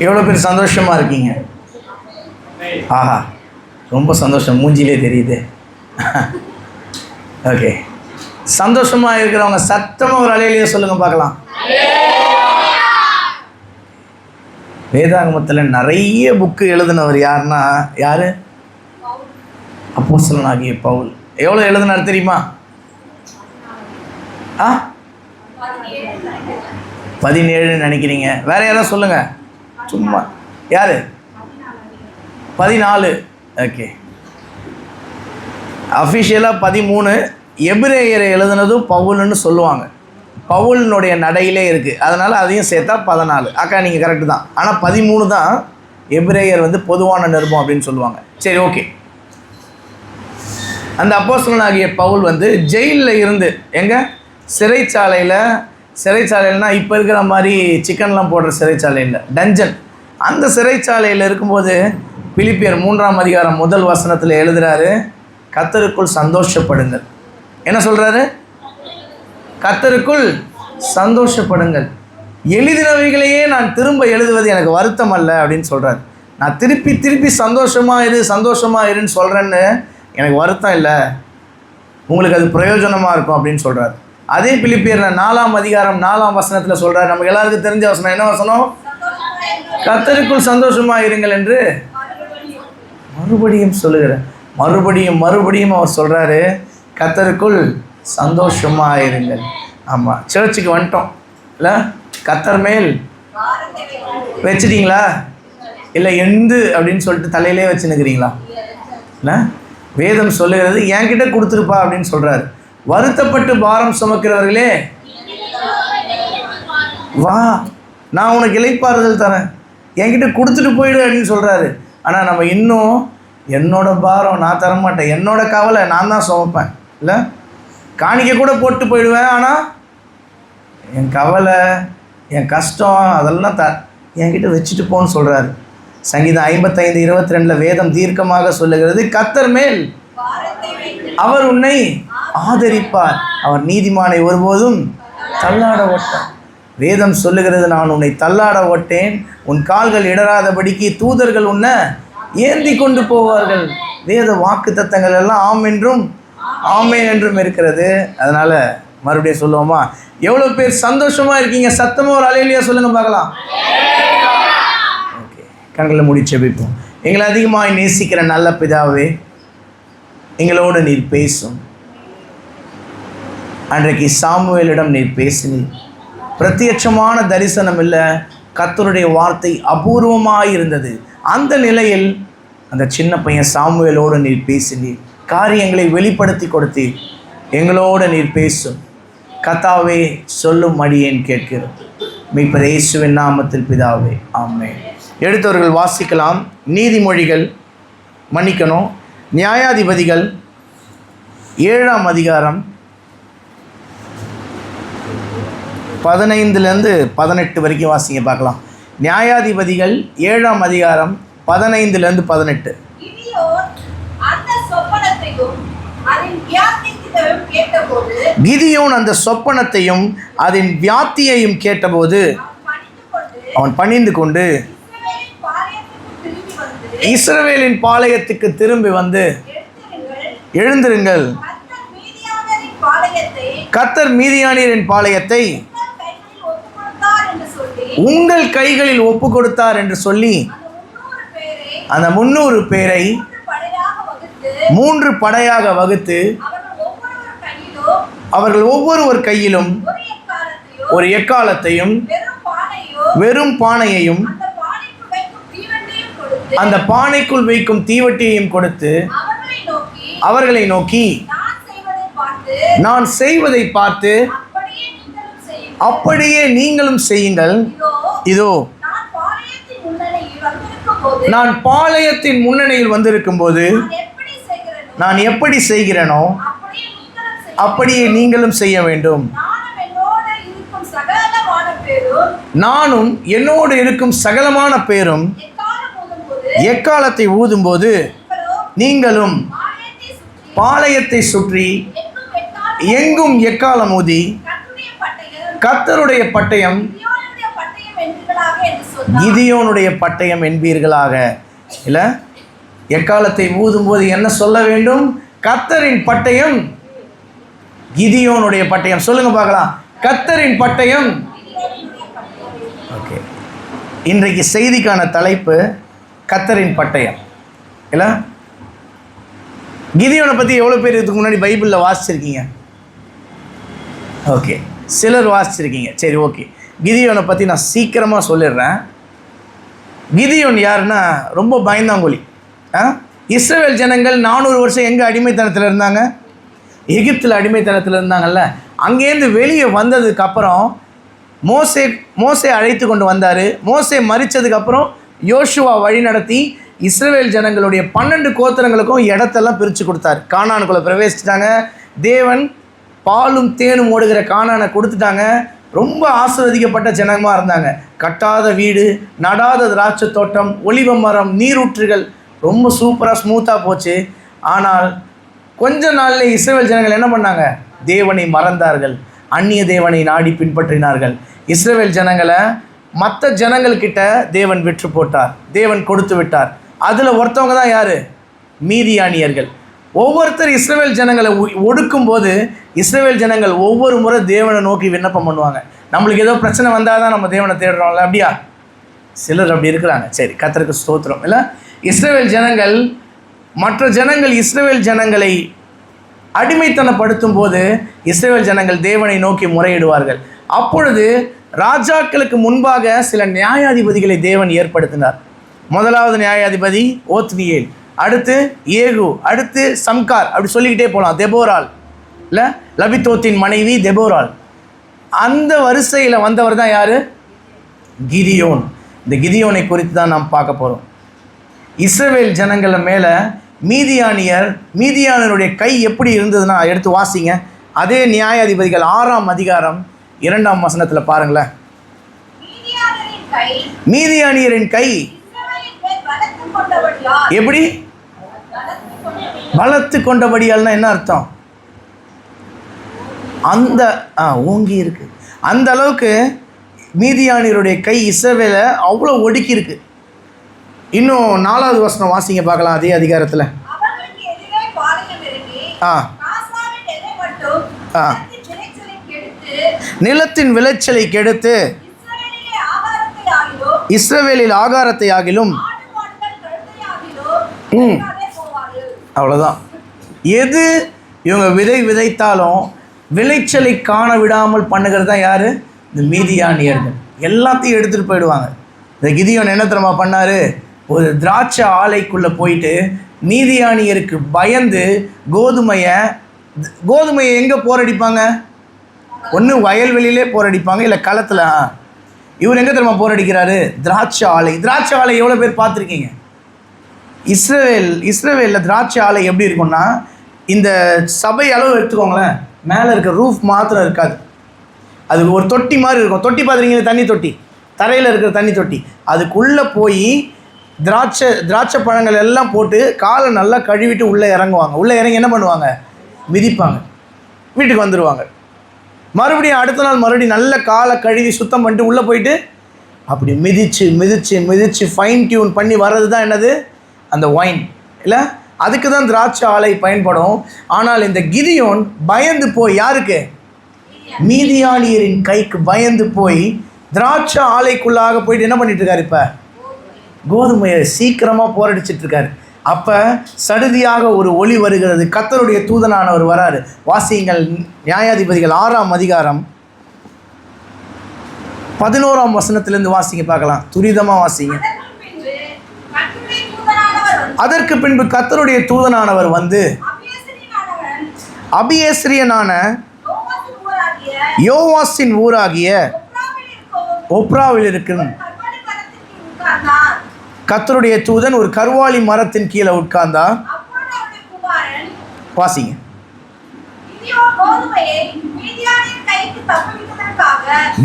எவ்வளோ பேர் சந்தோஷமாக இருக்கீங்க? ஆஹா, ரொம்ப சந்தோஷம், மூஞ்சிலே தெரியுது. ஓகே, சந்தோஷமாக இருக்கிறவங்க சத்தமாக ஒரு அலையிலேயே சொல்லுங்கள் பார்க்கலாம். வேதாகமத்தில் நிறைய புக்கு எழுதினவர் யாருன்னா யார்? அப்போஸ்தலனாகிய பவுல். எவ்வளோ எழுதினார் தெரியுமா? 17 நினைக்கிறீங்க. வேற யாராவது சொல்லுங்க சும்மா. யாரு? 14. ஓகே, அஃபிஷியலாக 13. எபிரேயரை எழுதுனதும் பவுல்னு சொல்லுவாங்க. பவுலினுடைய நடையிலே இருக்குது, அதனால் அதையும் சேர்த்தா 14. அக்கா நீங்கள் கரெக்டு தான். ஆனால் 13 தான் எபிரேயர் பொதுவான நிருபம் அப்படின்னு சொல்லுவாங்க. சரி, ஓகே. அந்த அப்போஸ்தலனாகிய பவுல் ஜெயிலில் இருந்து, எங்கே? சிறைச்சாலையில்னா இப்போ இருக்கிற மாதிரி சிக்கன்லாம் போடுற சிறைச்சாலை இல்லை, டஞ்சன். அந்த சிறைச்சாலையில் இருக்கும்போது பிலிப்பியர் 3ஆம் அதிகாரம் 1 வசனத்தில் எழுதுகிறாரு, கர்த்தருக்குள் சந்தோஷப்படுங்கள். என்ன சொல்கிறாரு? கர்த்தருக்குள் சந்தோஷப்படுங்கள். எழுதினவைகளையே நான் திரும்ப எழுதுவது எனக்கு வருத்தம் அல்ல அப்படின்னு சொல்கிறார். நான் திருப்பி சந்தோஷமாக இருன்னு சொல்கிறேன்னு எனக்கு வருத்தம் இல்லை, உங்களுக்கு அது பிரயோஜனமாக இருக்கும் அப்படின்னு சொல்கிறார். அதே பிலிப்பியர் 4ஆம் அதிகாரம் 4ஆம் வசனத்தில் சொல்கிறார். நமக்கு எல்லாருக்கும் தெரிஞ்ச வசனம். என்ன வசனம்? கர்த்தருக்குள் சந்தோஷமாக இருங்கள் என்று மறுபடியும் சொல்லுகிறார். மறுபடியும் அவர் சொல்கிறாரு, கர்த்தருக்குள் சந்தோஷமாக இருங்கள். ஆமாம், சர்ச்சுக்கு வந்துட்டோம் இல்லை? கர்த்தர் மேல் வச்சுட்டிங்களா? இல்லை எந்து அப்படின்னு சொல்லிட்டு தலையிலே வச்சுன்னுக்கிறீங்களா? இல்லை, வேதம் சொல்லுகிறது என்கிட்ட கொடுத்துருப்பா அப்படின்னு சொல்கிறாரு. வருத்தப்பட்டு பாரம் சுமக்கிறவர்களே வா, நான் உனக்கு இளைப்பாறுதல் தரேன், என்கிட்ட கொடுத்துட்டு போயிடு அப்படின்னு சொல்கிறாரு. ஆனால் நம்ம இன்னும் என்னோட பாரம் நான் தரமாட்டேன், என்னோட கவலை நான் தான் சுமப்பேன், இல்லை காணிக்க கூட போட்டு போயிடுவேன், ஆனால் என் கவலை என் கஷ்டம் அதெல்லாம் என்கிட்ட வச்சுட்டு போன்னு சொல்கிறாரு. சங்கீதம் 55:22 வேதம் தீர்க்கமாக சொல்லுகிறது, கர்த்தர் மேல் அவர் உன்னை ஆதரிப்பார், அவர் நீதிமானை ஒருபோதும் தள்ளாட ஓட்டார். வேதம் சொல்லுகிறது, நான் உன்னை தள்ளாட ஓட்டேன், உன் கால்கள் இடராதபடிக்கு தூதர்கள் உன்னை ஏந்தி கொண்டு போவார்கள். வேத வாக்கு தத்தங்கள் எல்லாம் ஆம் என்றும் ஆமேன் என்றும் இருக்கிறது. அதனால் மறுபடியும் சொல்லுவோமா? எவ்வளோ பேர் சந்தோஷமாக இருக்கீங்க? சத்தமாக ஒரு அலையிலையா சொல்லுங்கள் பார்க்கலாம். ஓகே, கண்களை மூடி ஜெபிப்போம். எங்களை அதிகமாக நேசிக்கிற நல்ல பிதாவே, எங்களோடு நீர் பேசும். அன்றைக்கு சாமுவேலிடம் நீர் பேசினீர். பிரத்யட்சமான தரிசனம் இல்லை, கர்த்தருடைய வார்த்தை அபூர்வமாக இருந்தது. அந்த நிலையில் அந்த சின்ன பையன் சாமுவேலோடு நீர் பேசினீர், காரியங்களை வெளிப்படுத்தி கொடுத்தீர். எங்களோடு நீர் பேசும் கர்த்தாவே, சொல்லும் அடியேன் கேட்கிறோம். மீட்பர் இயேசுவின் நாமத்தில் பிதாவே, ஆமென். எடுத்தவர்கள் வாசிக்கலாம். நீதிமொழிகள், நியாயாதிபதிகள் 7ஆம் அதிகாரம் 15-18 வரைக்கும் வாசிங்க பார்க்கலாம். நியாயாதிபதிகள் 7ஆம் அதிகாரம் 15-18. கிதியோன் அந்த சொப்பனத்தையும் அதன் வியாத்தியையும் கேட்டபோது அவன் பணிந்து கொண்டு இஸ்ரவேலின் பாளையத்துக்கு திரும்பி வந்து, எழுந்திருங்கள், கர்த்தர் மீதியானியரின் பாளையத்தை உங்கள் கைகளில் ஒப்பு கொடுத்தார் என்று சொல்லி அந்த 300 பேரை 3 படையாக வகுத்து அவர்கள் ஒவ்வொருவர் கையிலும் ஒரு எக்காலத்தையும் வெறும் பானையையும் அந்த பானைக்குள் வைக்கும் தீவட்டியையும் கொடுத்து அவர்களை நோக்கி, நான் செய்வதை பார்த்து அப்படியே நீங்களும் செய்யுங்கள். இதோ நான் பாளையத்தின் முன்னணியில் வந்திருக்கும் போது நான் எப்படி செய்கிறேனோ அப்படியே நீங்களும் செய்ய வேண்டும். நானும் என்னோடு இருக்கும் சகலமான பேரும் எக்காலத்தை ஊதும்போது நீங்களும் பாளையத்தை சுற்றி எங்கும் எக்காலம் ஊதி, கர்த்தருடைய பட்டயம் கிதியோனுடைய பட்டயம் என்பீர்களாக. இல்ல, எக்காலத்தை ஊதும்போது என்ன சொல்ல வேண்டும்? கர்த்தரின் பட்டயம், கிதியோனுடைய பட்டயம். சொல்லுங்க பார்க்கலாம், கர்த்தரின் பட்டயம். ஓகே, இன்றைக்கு செய்திக்கான தலைப்பு கர்த்தரின் பட்டயம். இல்ல, கிதியோனை பற்றி எவ்வளோ பேர் இதுக்கு முன்னாடி பைபிளில் வாசிச்சிருக்கீங்க? ஓகே, சிலர் வாசிச்சிருக்கீங்க. சரி, ஓகே. கிதியோனை பற்றி நான் சீக்கிரமாக சொல்லிடுறேன். கிதியோன் யாருன்னா ரொம்ப பயந்தாங்கொலி. இஸ்ரவேல் ஜனங்கள் 400 வருஷம் எங்கே அடிமைத்தனத்தில் இருந்தாங்க? எகிப்தில் அடிமைத்தனத்தில் இருந்தாங்கல்ல. அங்கேருந்து வெளியே வந்ததுக்கப்புறம் மோசே அழைத்து கொண்டு வந்தார். மோசே மரித்ததுக்கப்புறம் யோசுவா வழி நடத்தி இஸ்ரவேல் ஜனங்களுடைய 12 கோத்திரங்களுக்கும் இடத்தெல்லாம் பிரித்து கொடுத்தார். கானானுக்குள்ளே பிரவேசிச்சிட்டாங்க. தேவன் பாலும் தேனும் ஓடுகிற கானானை கொடுத்துட்டாங்க. ரொம்ப ஆசீர்வதிக்கப்பட்ட ஜனமாக இருந்தாங்க. கட்டாத வீடு, நடாத திராட்சை தோட்டம், ஒலிவ மரம், நீரூற்றுகள், ரொம்ப சூப்பராக ஸ்மூத்தாக போச்சு. ஆனால் கொஞ்ச நாளில் இஸ்ரவேல் ஜனங்கள் என்ன பண்ணாங்க? தேவனை மறந்தார்கள், அந்நிய தேவனை நாடி பின்பற்றினார்கள். இஸ்ரவேல் ஜனங்களை மற்ற ஜனங்கள்கிட்ட தேவன் விற்று போட்டார், தேவன் கொடுத்து விட்டார். அதில் ஒருத்தவங்க தான் யார்? மீதியானியர்கள். ஒவ்வொருத்தர் இஸ்ரவேல் ஜனங்களை ஒடுக்கும் போது இஸ்ரவேல் ஜனங்கள் ஒவ்வொரு முறை தேவனை நோக்கி விண்ணப்பம் பண்ணுவாங்க. நம்மளுக்கு ஏதோ பிரச்சனை வந்தால் தான் நம்ம தேவனை தேடுறோம்ல, அப்படியா? சிலர் அப்படி இருக்கிறாங்க. சரி, கர்த்தருக்கு ஸ்தோத்திரம். இல்லை, இஸ்ரவேல் ஜனங்கள், மற்ற ஜனங்கள் இஸ்ரவேல் ஜனங்களை அடிமைத்தனப்படுத்தும் போது இஸ்ரவேல் ஜனங்கள் தேவனை நோக்கி முறையிடுவார்கள். அப்பொழுது ராஜாக்களுக்கு முன்பாக சில நியாயாதிபதிகளை தேவன் ஏற்படுத்தினார். முதலாவது நியாயாதிபதி ஓத்னியேல், அடுத்து ஏகு, அடுத்து சம்கார், அப்படி சொல்லிக்கிட்டே போகலாம். தெபோரால், இல்லை, லபித்தோத்தின் மனைவி தெபோரால். அந்த வரிசையில் வந்தவர் தான் யார்? கிதியோன். இந்த கிதியோனை குறித்து தான் நாம் பார்க்க போகிறோம். இஸ்ரவேல் ஜனங்கள மேலே மீதியானருடைய கை எப்படி இருந்ததுன்னா எடுத்து வாசிங்க. அதே நியாயாதிபதிகள் 6ஆம் அதிகாரம் 2ஆம் வசனத்தில் பாருங்களேன். மீதியானியரின் கை எப்படி? பலத்து கொண்டபடியால்னா என்ன அர்த்தம்? அந்த ஓங்கி இருக்கு. அந்த அளவுக்கு மீதியானியருடைய கை இஸ்ரவேலை அவ்வளோ ஒடுக்கி இருக்கு. இன்னும் 4வது வசனம் வாசிங்க பார்க்கலாம். அதே அதிகாரத்தில் நிலத்தின் விளைச்சலை கெடுத்து இஸ்ரவேலில் ஆகாரத்தை ஆகிலும். அவ்வளோதான். எது இவங்க விதைத்தாலும் விளைச்சலை காண விடாமல் பண்ணுகிறது தான் யார்? இந்த மீதியானியர்கள். எல்லாத்தையும் எடுத்துகிட்டு போயிடுவாங்க. இந்த கிதியோன் என்ன தெரியுமா பண்ணார்? ஒரு திராட்சை ஆலைக்குள்ளே போயிட்டு மீதியானியருக்கு பயந்து கோதுமையை எங்கே போரடிப்பாங்க? ஒன்று வயல்வெளியிலே போரடிப்பாங்க, இல்லை களத்தில். இவர் எங்கே தெரியுமா போரடிக்கிறாரு? திராட்சை ஆலை. திராட்சை ஆலை எவ்வளோ பேர் பார்த்துருக்கீங்க? இஸ்ரவேலில் திராட்சை ஆலை எப்படி இருக்கும்னா, இந்த சபை அளவு எடுத்துக்கோங்களேன், மேலே இருக்க ரூஃப் மாத்திரம் இருக்காது. அது ஒரு தொட்டி மாதிரி இருக்கும். தொட்டி பார்த்துருக்கீங்க? தண்ணி தொட்டி, தரையில் இருக்கிற தண்ணி தொட்டி. அதுக்குள்ளே போய் திராட்சை பழங்கள் எல்லாம் போட்டு காலை நல்லா கழுவிட்டு உள்ளே இறங்குவாங்க. உள்ளே இறங்கி என்ன பண்ணுவாங்க? மிதிப்பாங்க. வீட்டுக்கு வந்துடுவாங்க. மறுபடியும் அடுத்த நாள் மறுபடியும் நல்ல காலை கழுவி சுத்தம் பண்ணிட்டு உள்ளே போயிட்டு அப்படி மிதித்து ஃபைன் டியூன் பண்ணி வர்றது தான் என்னது? அந்த ஒயின். இல்லை, அதுக்கு தான் திராட்சை ஆலை பயன்படும். ஆனால் இந்த கிதியோன் பயந்து போய், யாருக்கு? மீதியானியரின் கைக்கு பயந்து போய் திராட்சை ஆலைக்குள்ளாக போயிட்டு என்ன பண்ணிட்டுருக்காரு? இப்போ கோதுமையை சீக்கிரமாக போரடிச்சிட்ருக்காரு. அப்போ சடுதியாக ஒரு ஒளி வருகிறது. கர்த்தருடைய தூதனானவர் வராரு. வாசியுங்கள், நியாயாதிபதிகள் 6ஆம் அதிகாரம் 11ஆம் வசனத்திலிருந்து வாசிங்க பார்க்கலாம். துரிதமாக வாசிங்க. அதற்கு பின்பு கர்த்தருடைய தூதனானவர் வந்து அபியேஸ்ரியனான யோவாசின் ஊராகிய ஒப்ராவில் இருக்கிற கர்த்தருடைய தூதன் ஒரு கர்வாலி மரத்தின் கீழே உட்கார்ந்தார். வாசிங்க.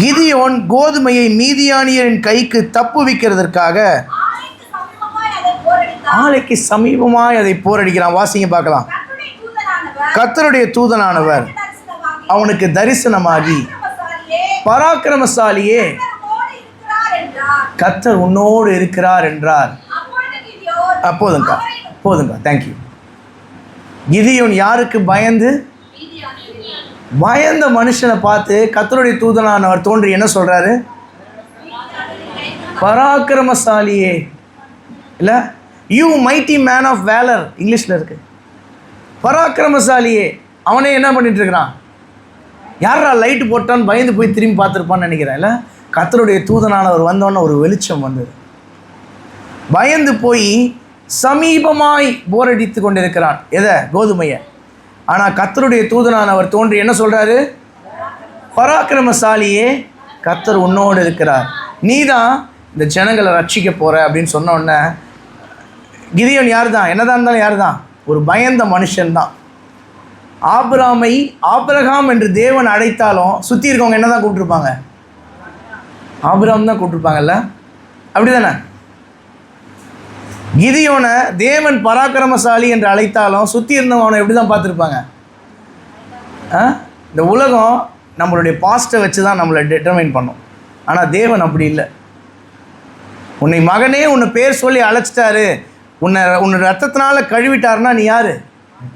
கிதியோன் கோதுமையை மீதியானியரின் கைக்கு தப்புவிக்கிறதற்காக ஆலைக்கு சமீபமாய் அதை போரடிக்கிறான். வாசிங்க பார்க்கலாம். கர்த்தருடைய தூதனானவர் அவனுக்கு தரிசனமாகி, பராக்கிரமசாலியே கர்த்தர் உன்னோடு இருக்கிறார் என்றார். போதுங்கக்கா, போதுங்க, தேங்க்யூ. கிதியோன் யாருக்கு பயந்து? பயந்த மனுஷனை பார்த்து கர்த்தருடைய தூதனானவர் தோன்றி என்ன சொல்றாரு? பராக்கிரமசாலியே, இல்லை யூ மைட்டி மேன் ஆஃப் வேலர் இங்கிலீஷில் இருக்கு. பராக்கிரமசாலியே. அவனே என்ன பண்ணிட்டு இருக்கிறான்? யாரா லைட்டு போட்டான்னு பயந்து போய் திரும்பி பார்த்துருப்பான்னு நினைக்கிறேன். இல்லை, கர்த்தருடைய தூதனானவர் வந்தோன்னே ஒரு வெளிச்சம் வந்தது. பயந்து போய் சமீபமாய் போரடித்து கொண்டிருக்கிறான். எதை? கோதுமையை. ஆனால் கர்த்தருடைய தூதனானவர் தோன்றி என்ன சொல்கிறாரு? பராக்கிரமசாலியே, கர்த்தர் உன்னோடு இருக்கிறார், நீ தான் இந்த ஜனங்களை ரட்சிக்க போகிற அப்படின்னு சொன்ன உடனே கிதியோன் யார் தான்? என்னதான் இருந்தாலும் யார் தான்? ஒரு பயந்த மனுஷன்தான். ஆபிரகாமை ஆபிரகாம் என்று தேவன் அழைத்தாலும் சுற்றி இருக்கவங்க என்ன தான் கூப்பிட்டுருப்பாங்க? ஆபிரகாம் தான் கூப்பிட்டுருப்பாங்கல்ல, அப்படி தானே? கிதியோனை தேவன் பராக்கிரமசாலி என்று அழைத்தாலும் சுற்றி இருந்தவனை எப்படி தான் பார்த்துருப்பாங்க? இந்த உலகம் நம்மளுடைய பாஸ்ட்டை வச்சு தான் நம்மளை டிட்டர்மைன் பண்ணும். ஆனால் தேவன் அப்படி இல்லை. உன்னை மகனே உன்னை பேர் சொல்லி அழைச்சிட்டாரு, உன்னை ரத்தத்தினால கழுவிட்டாருன்னா நீ யார்?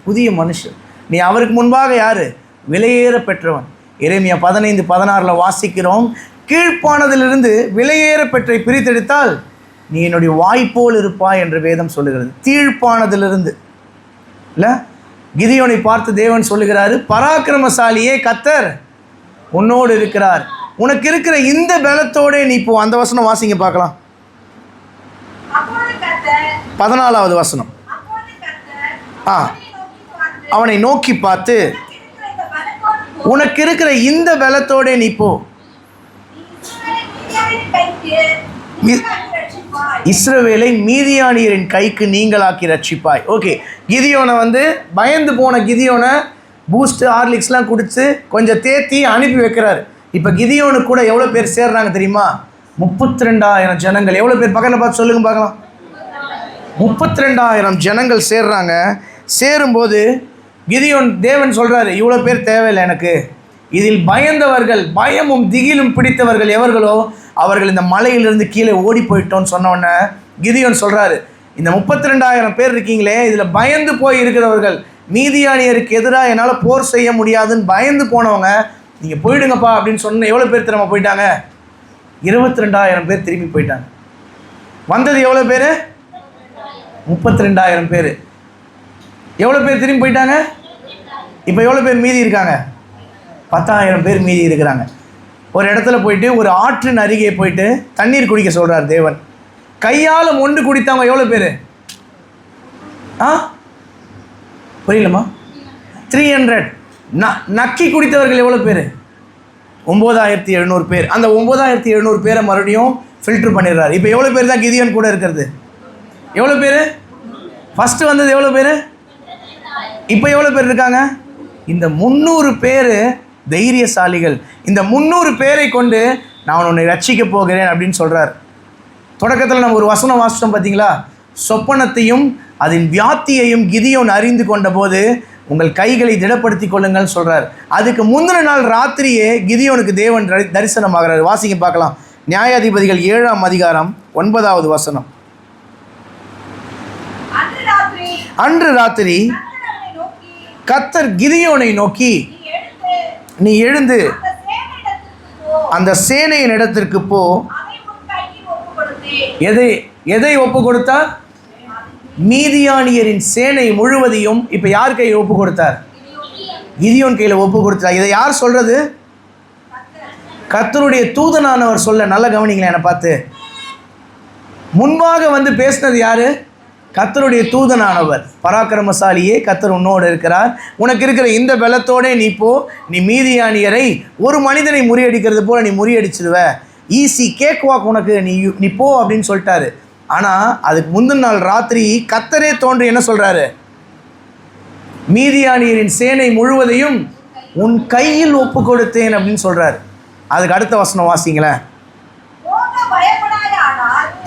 புதிய மனுஷன். நீ அவருக்கு முன்பாக யார்? விலையேற பெற்றவன். எரேமியா 15:16 வாசிக்கிறோம், கீழ்ப்பானதிலிருந்து விலையேற பெற்றை பிரித்தெடுத்தால் நீ என்னுடைய வாய்ப்போல் இருப்பாய் என்று வேதம் சொல்லுகிறது. கீழ்ப்பானதிலிருந்து இல்லை. கிதியோனை பார்த்து தேவன் சொல்லுகிறாரு, பராக்கிரமசாலியே, கர்த்தர் உன்னோடு இருக்கிறார், உனக்கு இருக்கிற இந்த பலத்தோட நீ இப்போ. அந்த வசனம் வாசிங்க பார்க்கலாம். 14வது வசனம். அவனை நோக்கி பார்த்து, உனக்கு இருக்கிற இந்த பலத்தோட நீ போ, இஸ்ரவேலை மீதியானியரின் கைக்கு நீங்களாக்கி ரட்சிப்பாய். ஓகே, கிதியோனை பயந்து போன கிதியோனை பூஸ்ட் ஹார்லிக்ஸ்லாம் குடித்து கொஞ்சம் தேத்தி அனுப்பி வைக்கிறாரு. இப்போ கிதியோனுக்கு கூட எவ்வளோ பேர் சேர்றாங்க தெரியுமா? 32,000 ஜனங்கள். எவ்வளோ பேர் பக்கத்தில் பார்த்து சொல்லுங்க பார்க்கலாம். 32,000 ஜனங்கள் சேர்றாங்க. சேரும்போது கிதியோன் தேவன் சொல்கிறாரு, இவ்வளோ பேர் தேவையில்லை எனக்கு. இதில் பயந்தவர்கள், பயமும் திகிலும் பிடித்தவர்கள் எவர்களோ அவர்கள் இந்த மலையிலிருந்து கீழே ஓடி போயிட்டோன்னு சொன்னோன்னே கிதியோன் சொல்கிறாரு, இந்த 32,000 பேர் இருக்கீங்களே, இதில் பயந்து போய் இருக்கிறவர்கள், மீதியானியருக்கு எதிராக என்னால் போர் செய்ய முடியாதுன்னு பயந்து போனவங்க, நீங்கள் போயிடுங்கப்பா அப்படின்னு சொன்ன எவ்வளோ பேர் திரும்ப போயிட்டாங்க? 22,000 பேர் திரும்பி போயிட்டாங்க. வந்தது எவ்வளோ பேர்? 32,000 பேர். எவ்வளோ பேர் திரும்பி போயிட்டாங்க? இப்போ எவ்வளோ பேர் மீதி இருக்காங்க? 10,000 பேர் மீதி இருக்கிறாங்க. ஒரு இடத்துல போயிட்டு ஒரு ஆற்றின் அருகே போயிட்டு தண்ணீர் குடிக்க சொல்கிறார் தேவன். கையால் மொண்டு குடித்தவங்க எவ்வளோ பேர்? புரியலம்மா? 300. நக்கி குடித்தவர்கள் எவ்வளோ பேர்? 9,700 பேர். அந்த 9,700 பேரை மறுபடியும் ஃபில்டர் பண்ணிடுறாரு. இப்போ எவ்வளோ பேர் தான் கிதியோன் கூட இருக்கிறது? எவ்வளோ பேர்? ஃபஸ்ட்டு வந்தது எவ்வளோ பேர்? இப்போ எவ்வளோ பேர் இருக்காங்க? இந்த 300 பேர் தைரியசாலிகள். இந்த 300 பேரை கொண்டு நான் உன்னை ரட்சிக்க போகிறேன் அப்படின்னு சொல்கிறார். தொடக்கத்தில் நம்ம ஒரு வசனம் வாசித்தோம் பார்த்தீங்களா? சொப்பனத்தையும் அதன் வியாத்தியையும் கிதியோன் அறிந்து கொண்ட போது உங்கள் கைகளை திடப்படுத்தி கொள்ளுங்கள்னு சொல்கிறார். அதுக்கு முந்தின நாள் ராத்திரியே கிதியோனுக்கு தேவன் தரிசனமாகிறார். வாசிக்க பார்க்கலாம். நியாயாதிபதிகள் 7ஆம் அதிகாரம் 9வது வசனம். அன்று ராத்திரி கர்த்தர் கிதியோனை நோக்கி, நீ எழுந்து அந்த சேனையின் இடத்திற்கு போ. எதை ஒப்பு கொடுத்தார்? மீதியானியரின் சேனை முழுவதையும் இப்போ யார் கையில் ஒப்பு கொடுத்தார்? கிதியோன் கையில் ஒப்பு கொடுத்தார். இதை யார் சொல்றது? கர்த்தருடைய தூதனானவர் சொல்ல. நல்ல கவனிங்களேன், என்னை பார்த்து. முன்பாக பேசினது யாரு? கர்த்தருடைய தூதனானவர். பராக்கிரமசாலியே, கர்த்தர் உன்னோடு இருக்கிறார், உனக்கு இருக்கிற இந்த பலத்தோட நீ போ, நீ மீதியானியரை ஒரு மனிதனை முறியடிக்கிறது போல நீ முறியடிச்சிடுவ, ஈஸி கேக் வாக் உனக்கு, நீ போ அப்படின்னு சொல்லிட்டாரு. ஆனால் அதுக்கு முந்தின நாள் ராத்திரி கர்த்தரே தோன்றி என்ன சொல்கிறாரு? மீதியானியரின் சேனை முழுவதையும் உன் கையில் ஒப்பு கொடுத்தேன் அப்படின்னு சொல்கிறார். அதுக்கு அடுத்த வசனம் வாசிங்களேன்.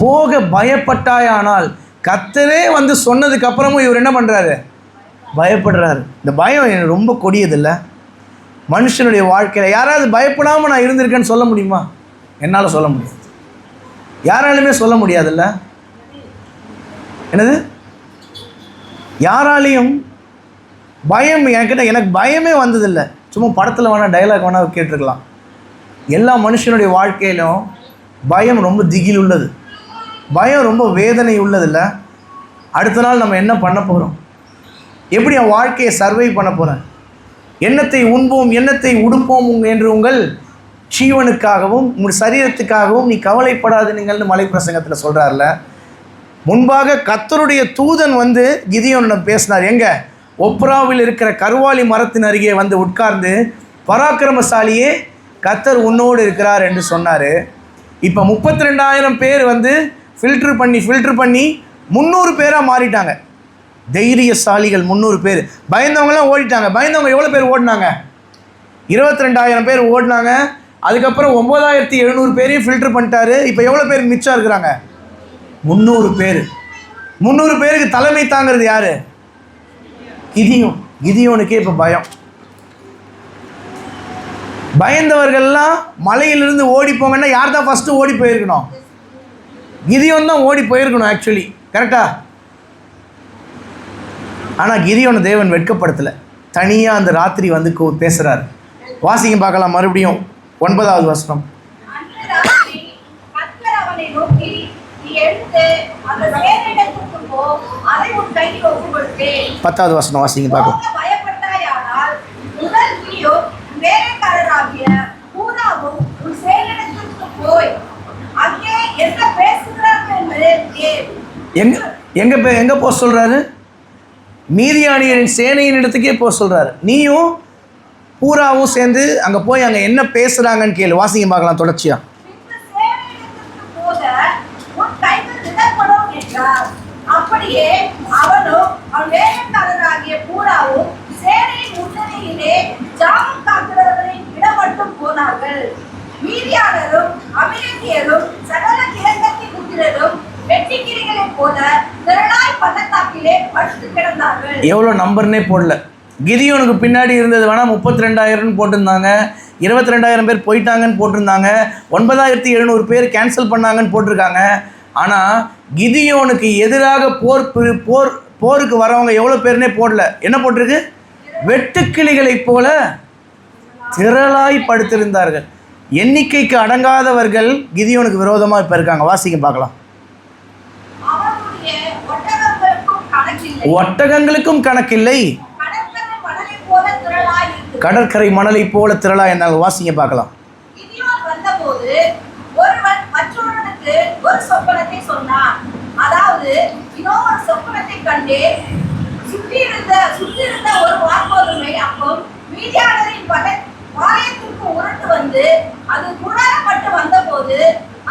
போக பயப்பட்டாயானால். கர்த்தரே சொன்னதுக்கு அப்புறமும் இவர் என்ன பண்ணுறாரு? பயப்படுறாரு. இந்த பயம் எனக்கு ரொம்ப கொடியதில்லை. மனுஷனுடைய வாழ்க்கையில் யாராவது பயப்படாமல் நான் இருந்திருக்கேன்னு சொல்ல முடியுமா? என்னால் சொல்ல முடியாது. யாராலுமே சொல்ல முடியாதுல்ல. என்னது? யாராலையும் பயம் எனக்கு பயமே வந்ததில்லை. சும்மா படத்தில் வேணால் டைலாக் வேணால் கேட்டிருக்கலாம். எல்லா மனுஷனுடைய வாழ்க்கையிலும் பயம் ரொம்ப திகில் உள்ளது, பயம் ரொம்ப வேதனை உள்ளதில்ல. அடுத்த நாள் நம்ம என்ன பண்ண போகிறோம், எப்படி என் வாழ்க்கையை சர்வை பண்ண போகிறேன், எண்ணத்தை உண்போம் எண்ணத்தை உடுப்போம் என்று உங்கள் ஜீவனுக்காகவும் உங்கள் சரீரத்துக்காகவும் நீ கவலைப்படாதுங்கள்னு மலை பிரசங்கத்தில் சொல்கிறார்ல. முன்பாக கர்த்தருடைய தூதன் வந்து கிதியோனிடம் பேசினார். எங்கே? ஒப்ராவில் இருக்கிற கருவாலி மரத்தின் அருகே வந்து உட்கார்ந்து, பராக்கிரமசாலியே கர்த்தர் உன்னோடு இருக்கிறார் என்று சொன்னார். இப்போ 32,000 பேர் வந்து ஃபில்ட்ரு பண்ணி 300 பேராக மாறிட்டாங்க. தைரியசாலிகள் 300 பேர். பயந்தவங்களாம் ஓடிட்டாங்க. பயந்தவங்க எவ்வளோ பேர் ஓடினாங்க? 22,000 பேர் ஓடினாங்க. அதுக்கப்புறம் 9,700 பேரையும் ஃபில்ட்ரு பண்ணிட்டாரு. இப்போ எவ்வளோ பேர் மிச்சம் இருக்கிறாங்க? 300 பேர். 300 பேருக்கு தலைமை தாங்கிறது யார்? கிதியோனுக்கே இப்போ பயம். பயந்தவர்கள்லாம் மலையிலிருந்து ஓடி போங்கன்னா யார் தான் ஃபஸ்ட்டு ஓடி போயிருக்கணும்? கிதியோன் தான் ஓடி போயிருக்கணும் ஆக்சுவலி. கரெக்டா? ஆனால் கிதியோனை தேவன் வெட்கப்படுத்தலை. தனியாக அந்த ராத்திரி வந்து பேசுகிறார். வாசிங்க பார்க்கலாம் மறுபடியும் 9வது வசனம். 10வது வசனம் வாசிங்க பார்க்கலாம். எங்க போக சொல்றாரு? மீதியானியரின் சேனையின் இடத்துக்கே போக சொல்றாரு. நீயும் பூராவும் சேர்ந்து அங்க போய் அங்க என்ன பேசுறாங்கன்னு கேளு. வாசிங்க பார்க்கலாம் தொடர்ச்சியா. அப்படியே அவனும் அவன் வேலைக்காரராகிய பூராவும் சேனையின் முன்னணியிலே ஜாமம் காக்கிறவர்களின் இடம் மட்டும் போனார்கள். மீதியானரும் அமிலேக்கியரும் சகல கிழக்கத்தின் புத்திரரும் வெட்டுக்கிளிகளைப் போல திரளாய் பள்ளத்தாக்கிலே படுத்து கிடந்தார்கள். எவ்வளோ நம்பர்னே போடல. கிதியோனுக்கு பின்னாடி இருந்தது வேணால் 32,000 போட்டிருந்தாங்க, 22,000 பேர் போயிட்டாங்கன்னு போட்டிருந்தாங்க, 9,700 பேர் கேன்சல் பண்ணாங்கன்னு போட்டிருக்காங்க. ஆனால் கிதியோனுக்கு எதிராக போருக்கு வரவங்க எவ்வளோ பேர்னே போடல. என்ன போட்டிருக்கு? வெட்டுக்கிளிகளைப் போல திரளாய் படுத்திருந்தார்கள். எண்ணிக்கைக்கு அடங்காதவர்கள் கிதியோனுக்கு விரோதமாக இப்போ இருக்காங்க. வாசிக்க பார்க்கலாம். ஒட்டகங்களுக்கும் கணக்கில்லை, கடற்கரை மணலை போல திரளாய் என்றால். வாசிங்க பார்க்கலாம். ஒரு சொப்பனத்தை சொன்னார். அதாவது இன்னொரு சொப்பனத்தை கண்டு சுற்றியிருந்த ஒரு வார்கோதுமை அப்பம் மீதியானரின் பாளையத்திற்கு உருண்டு வந்து அது கூடாரப்பட்டு வந்தபோது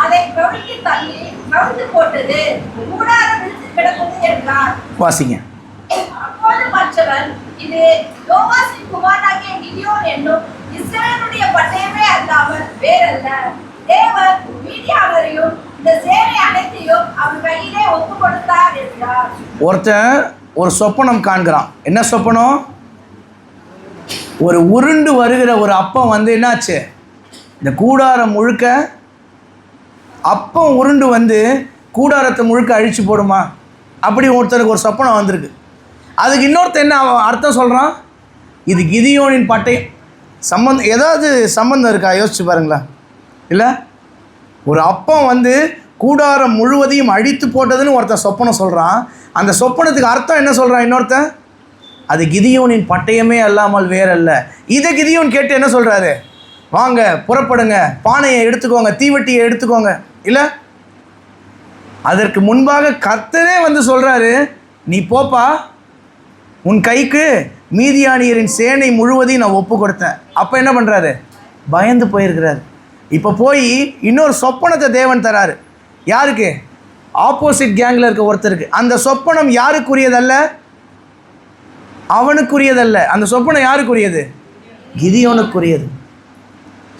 அதை கவிழ்த்து தள்ளி கவிழ்த்து போட்டது. கூடாரம் விழுந்து கிடந்தது என்றார். வாசிங்க. அப்போது மற்றவன், இது யோவாசின் குமாரனாகிய கிதியோன் என்னும் இஸ்ரவேலுடைய பட்டயமே அல்லாமல் வேறல்ல. தேவன் மீதியானரையும் இந்த சேனை அனைத்தையும் அவன் கையிலே ஒப்பு கொடுத்தார் என்றார். ஒருத்தன் ஒரு சொப்பனம் காண்கிறான். என்ன சொப்பனம்? ஒரு உருண்டு வருகிற ஒரு அப்பம் வந்து என்னாச்சு, இந்த கூடாரம் முழுக்க அப்பம் உருண்டு வந்து கூடாரத்தை முழுக்க அழிச்சு போடுமா? அப்படி ஒருத்தருக்கு ஒரு சொப்பனம் வந்திருக்கு. அதுக்கு இன்னொருத்தர் என்ன அர்த்தம் சொல்கிறான்? இது கிதியோனின் பட்டயம். ஏதாவது சம்பந்தம் இருக்கா? யோசிச்சு பாருங்களேன். இல்லை, ஒரு அப்பம் வந்து கூடாரம் முழுவதையும் அழித்து போட்டதுன்னு ஒருத்தன் சொப்பனம் சொல்கிறான். அந்த சொப்பனத்துக்கு அர்த்தம் என்ன சொல்கிறான் இன்னொருத்தன்? அது கிதியோனின் பட்டயமே அல்லாமல் வேறல்ல. இதை கிதியோன் கேட்டு என்ன சொல்கிறாரு? வாங்க புறப்படுங்க, பானையை எடுத்துக்கோங்க, தீவட்டியை எடுத்துக்கோங்க. இல்லை, அதற்கு முன்பாக கர்த்தரே வந்து சொல்கிறாரு, நீ போப்பா, உன் கைக்கு மீதியானியரின் சேனை முழுவதையும் நான் ஒப்பு கொடுத்தேன். அப்போ என்ன பண்ணுறாரு? பயந்து போயிருக்கிறாரு. இப்போ போய் இன்னொரு சொப்பனத்தை தேவன் தராரு. யாருக்கு? ஆப்போசிட் கேங்கில் இருக்க ஒருத்தருக்கு. அந்த சொப்பனம் யாருக்குரியதல்ல, அவனுக்குரியதல்ல. அந்த சொப்பனம் யாருக்குரியது? கிதியோனுக்குரியது.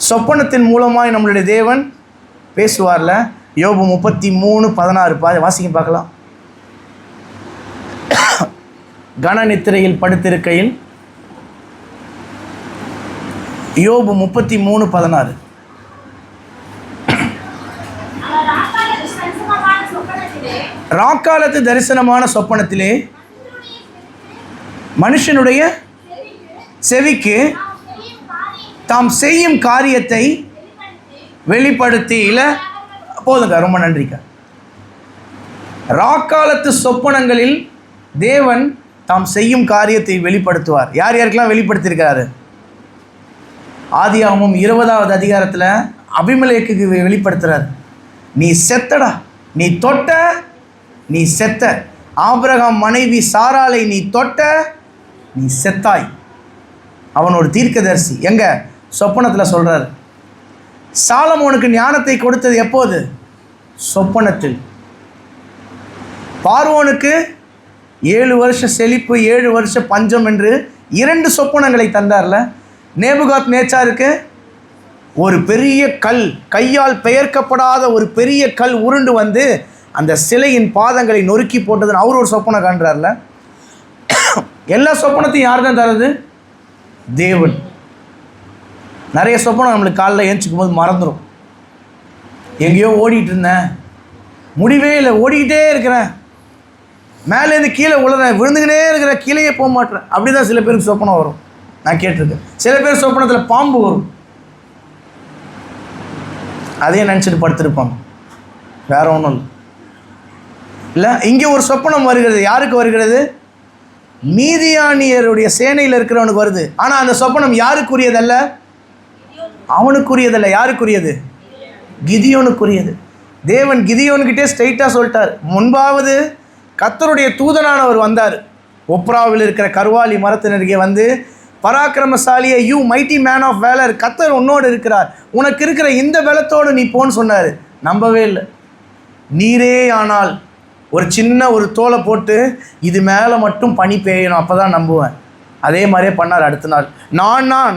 சொப்பனத்தின் மூலமாய் நம்மளுடைய தேவன் பேசுவார்ல. யோபு 33:16 வாசிக்க பார்க்கலாம். கன நித்திரையில் படுத்திருக்கையில் யோபு 33:16. ராக்காலத்து தரிசனமான சொப்பனத்திலே மனுஷனுடைய செவிக்கு தாம் செய்யும் காரியத்தை வெளிப்படுத்தி. இல்லை போதுங்க, ரொம்ப நன்றிக்கா. ராக்காலத்து சொப்பனங்களில் தேவன் தாம் செய்யும் காரியத்தை வெளிப்படுத்துவார். யார் யாருக்கெல்லாம் வெளிப்படுத்தியிருக்கிறாரு? ஆதியாகமம் 20வது அதிகாரத்தில் அபிமெலேக்குக்கு வெளிப்படுத்துகிறார். நீ செத்தடா, நீ தொட்ட, நீ செத்த. ஆபிரகாம் மனைவி சாராளை நீ தொட்ட, நீ செத்தாய். அவன் ஒரு தீர்க்கதரிசி. எங்க சொப்பனத்தில் சொல்கிறார். சாலமோனுக்கு ஞானத்தை கொடுத்தது எப்போது? சொப்பனத்தில். பார்வோனுக்கு 7 வருஷம் செழிப்பு 7 வருஷம் பஞ்சம் என்று 2 சொப்பனங்களை தந்தார்ல. நேபுகாத் நேச்சாருக்கு ஒரு பெரிய கல், கையால் பெயர்க்கப்படாத ஒரு பெரிய கல் உருண்டு வந்து அந்த சிலையின் பாதங்களை நொறுக்கி போட்டதுன்னு அவர் ஒரு சொப்பனம் காண்றார்ல. எல்லா சொப்பனத்தையும் யார் தான் தருது? தேவன். நிறைய சொப்பனம் நம்மளுக்கு காலைல ஏஞ்சிக்கும் போது மறந்துடும். எங்கேயோ ஓடிட்டு இருந்தேன், முடிவே இல்லை, ஓடிக்கிட்டே இருக்கிறேன், மேலேருந்து கீழே உழுறேன், விழுந்துக்கிட்டே இருக்கிறேன், கீழேயே போக மாட்டேறேன். அப்படி தான் சில பேருக்கு சொப்பனம் வரும். நான் கேட்டிருக்கேன். சில பேர் சொப்பனத்தில் பாம்பு வரும், அதையே நினச்சிட்டு படுத்திருப்பாங்க, வேற ஒன்றும் இல்லை. இங்கே ஒரு சொப்பனம் வருகிறது. யாருக்கு வருகிறது? மீதியானியருடைய சேனையில் இருக்கிறவனுக்கு வருது. ஆனால் அந்த சொப்பனம் யாருக்குரியதல்ல? அவனுக்குரியதல்ல. யாருக்குரியது? கிதியோனுக்குரியது. தேவன் கிதியோனுக்கிட்டே ஸ்ட்ரைட்டாக சொல்லிட்டார். முன்பாவது கர்த்தருடைய தூதனானவர் வந்தார். ஒப்ராவில் இருக்கிற கர்வாலி மரத்தினருகே வந்து, பராக்கிரமசாலியை, யூ மைட்டி மேன் ஆஃப் வேலர், கர்த்தர் உன்னோடு இருக்கிறார், உனக்கு இருக்கிற இந்த பலத்தோடு நீ போன்னு சொன்னார். நம்பவே இல்லை. நீரே ஆனால் ஒரு சின்ன ஒரு தோலை போட்டு இது மேலே மட்டும் பனி பெய்யணும், அப்போ தான் நம்புவேன். அதே மாதிரியே பண்ணார். அடுத்த நாள்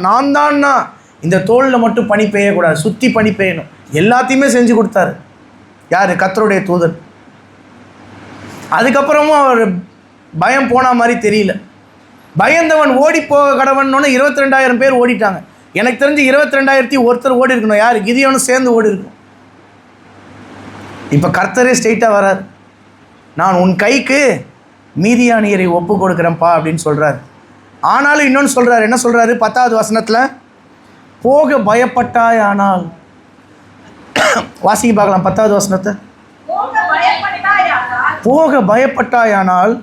நான் தான்னா இந்த தோலில் மட்டும் பனி பெய்யக்கூடாது, சுற்றி பனி பெய்யணும், எல்லாத்தையுமே செஞ்சு கொடுத்தாரு. யார்? கர்த்தருடைய தூதன். அதுக்கப்புறமும் அவர் பயம் போன மாதிரி தெரியல. பயந்தவன் ஓடி போக கடவன்னு 22,000 பேர் ஓடிட்டாங்க. எனக்கு தெரிஞ்சு 22,000 ஓடி இருக்கணும். யார்? கிதியோனும் சேர்ந்து ஓடி இருக்கணும். இப்போ கர்த்தரே ஸ்ட்ரெயிட்டாக வரார். நான் உன் கைக்கு மீதியானியரை ஒப்பு கொடுக்குறேன்ப்பா அப்படின்னு சொல்கிறார். ஆனாலும் இன்னொன்று சொல்கிறார். என்ன சொல்கிறாரு? 10வது வசனத்தில், போக பயப்பட்டாய் ஆனால். வாசிக்க பார்க்கலாம் 10வது வசனத்தை. போக பயப்பட்டாயானால்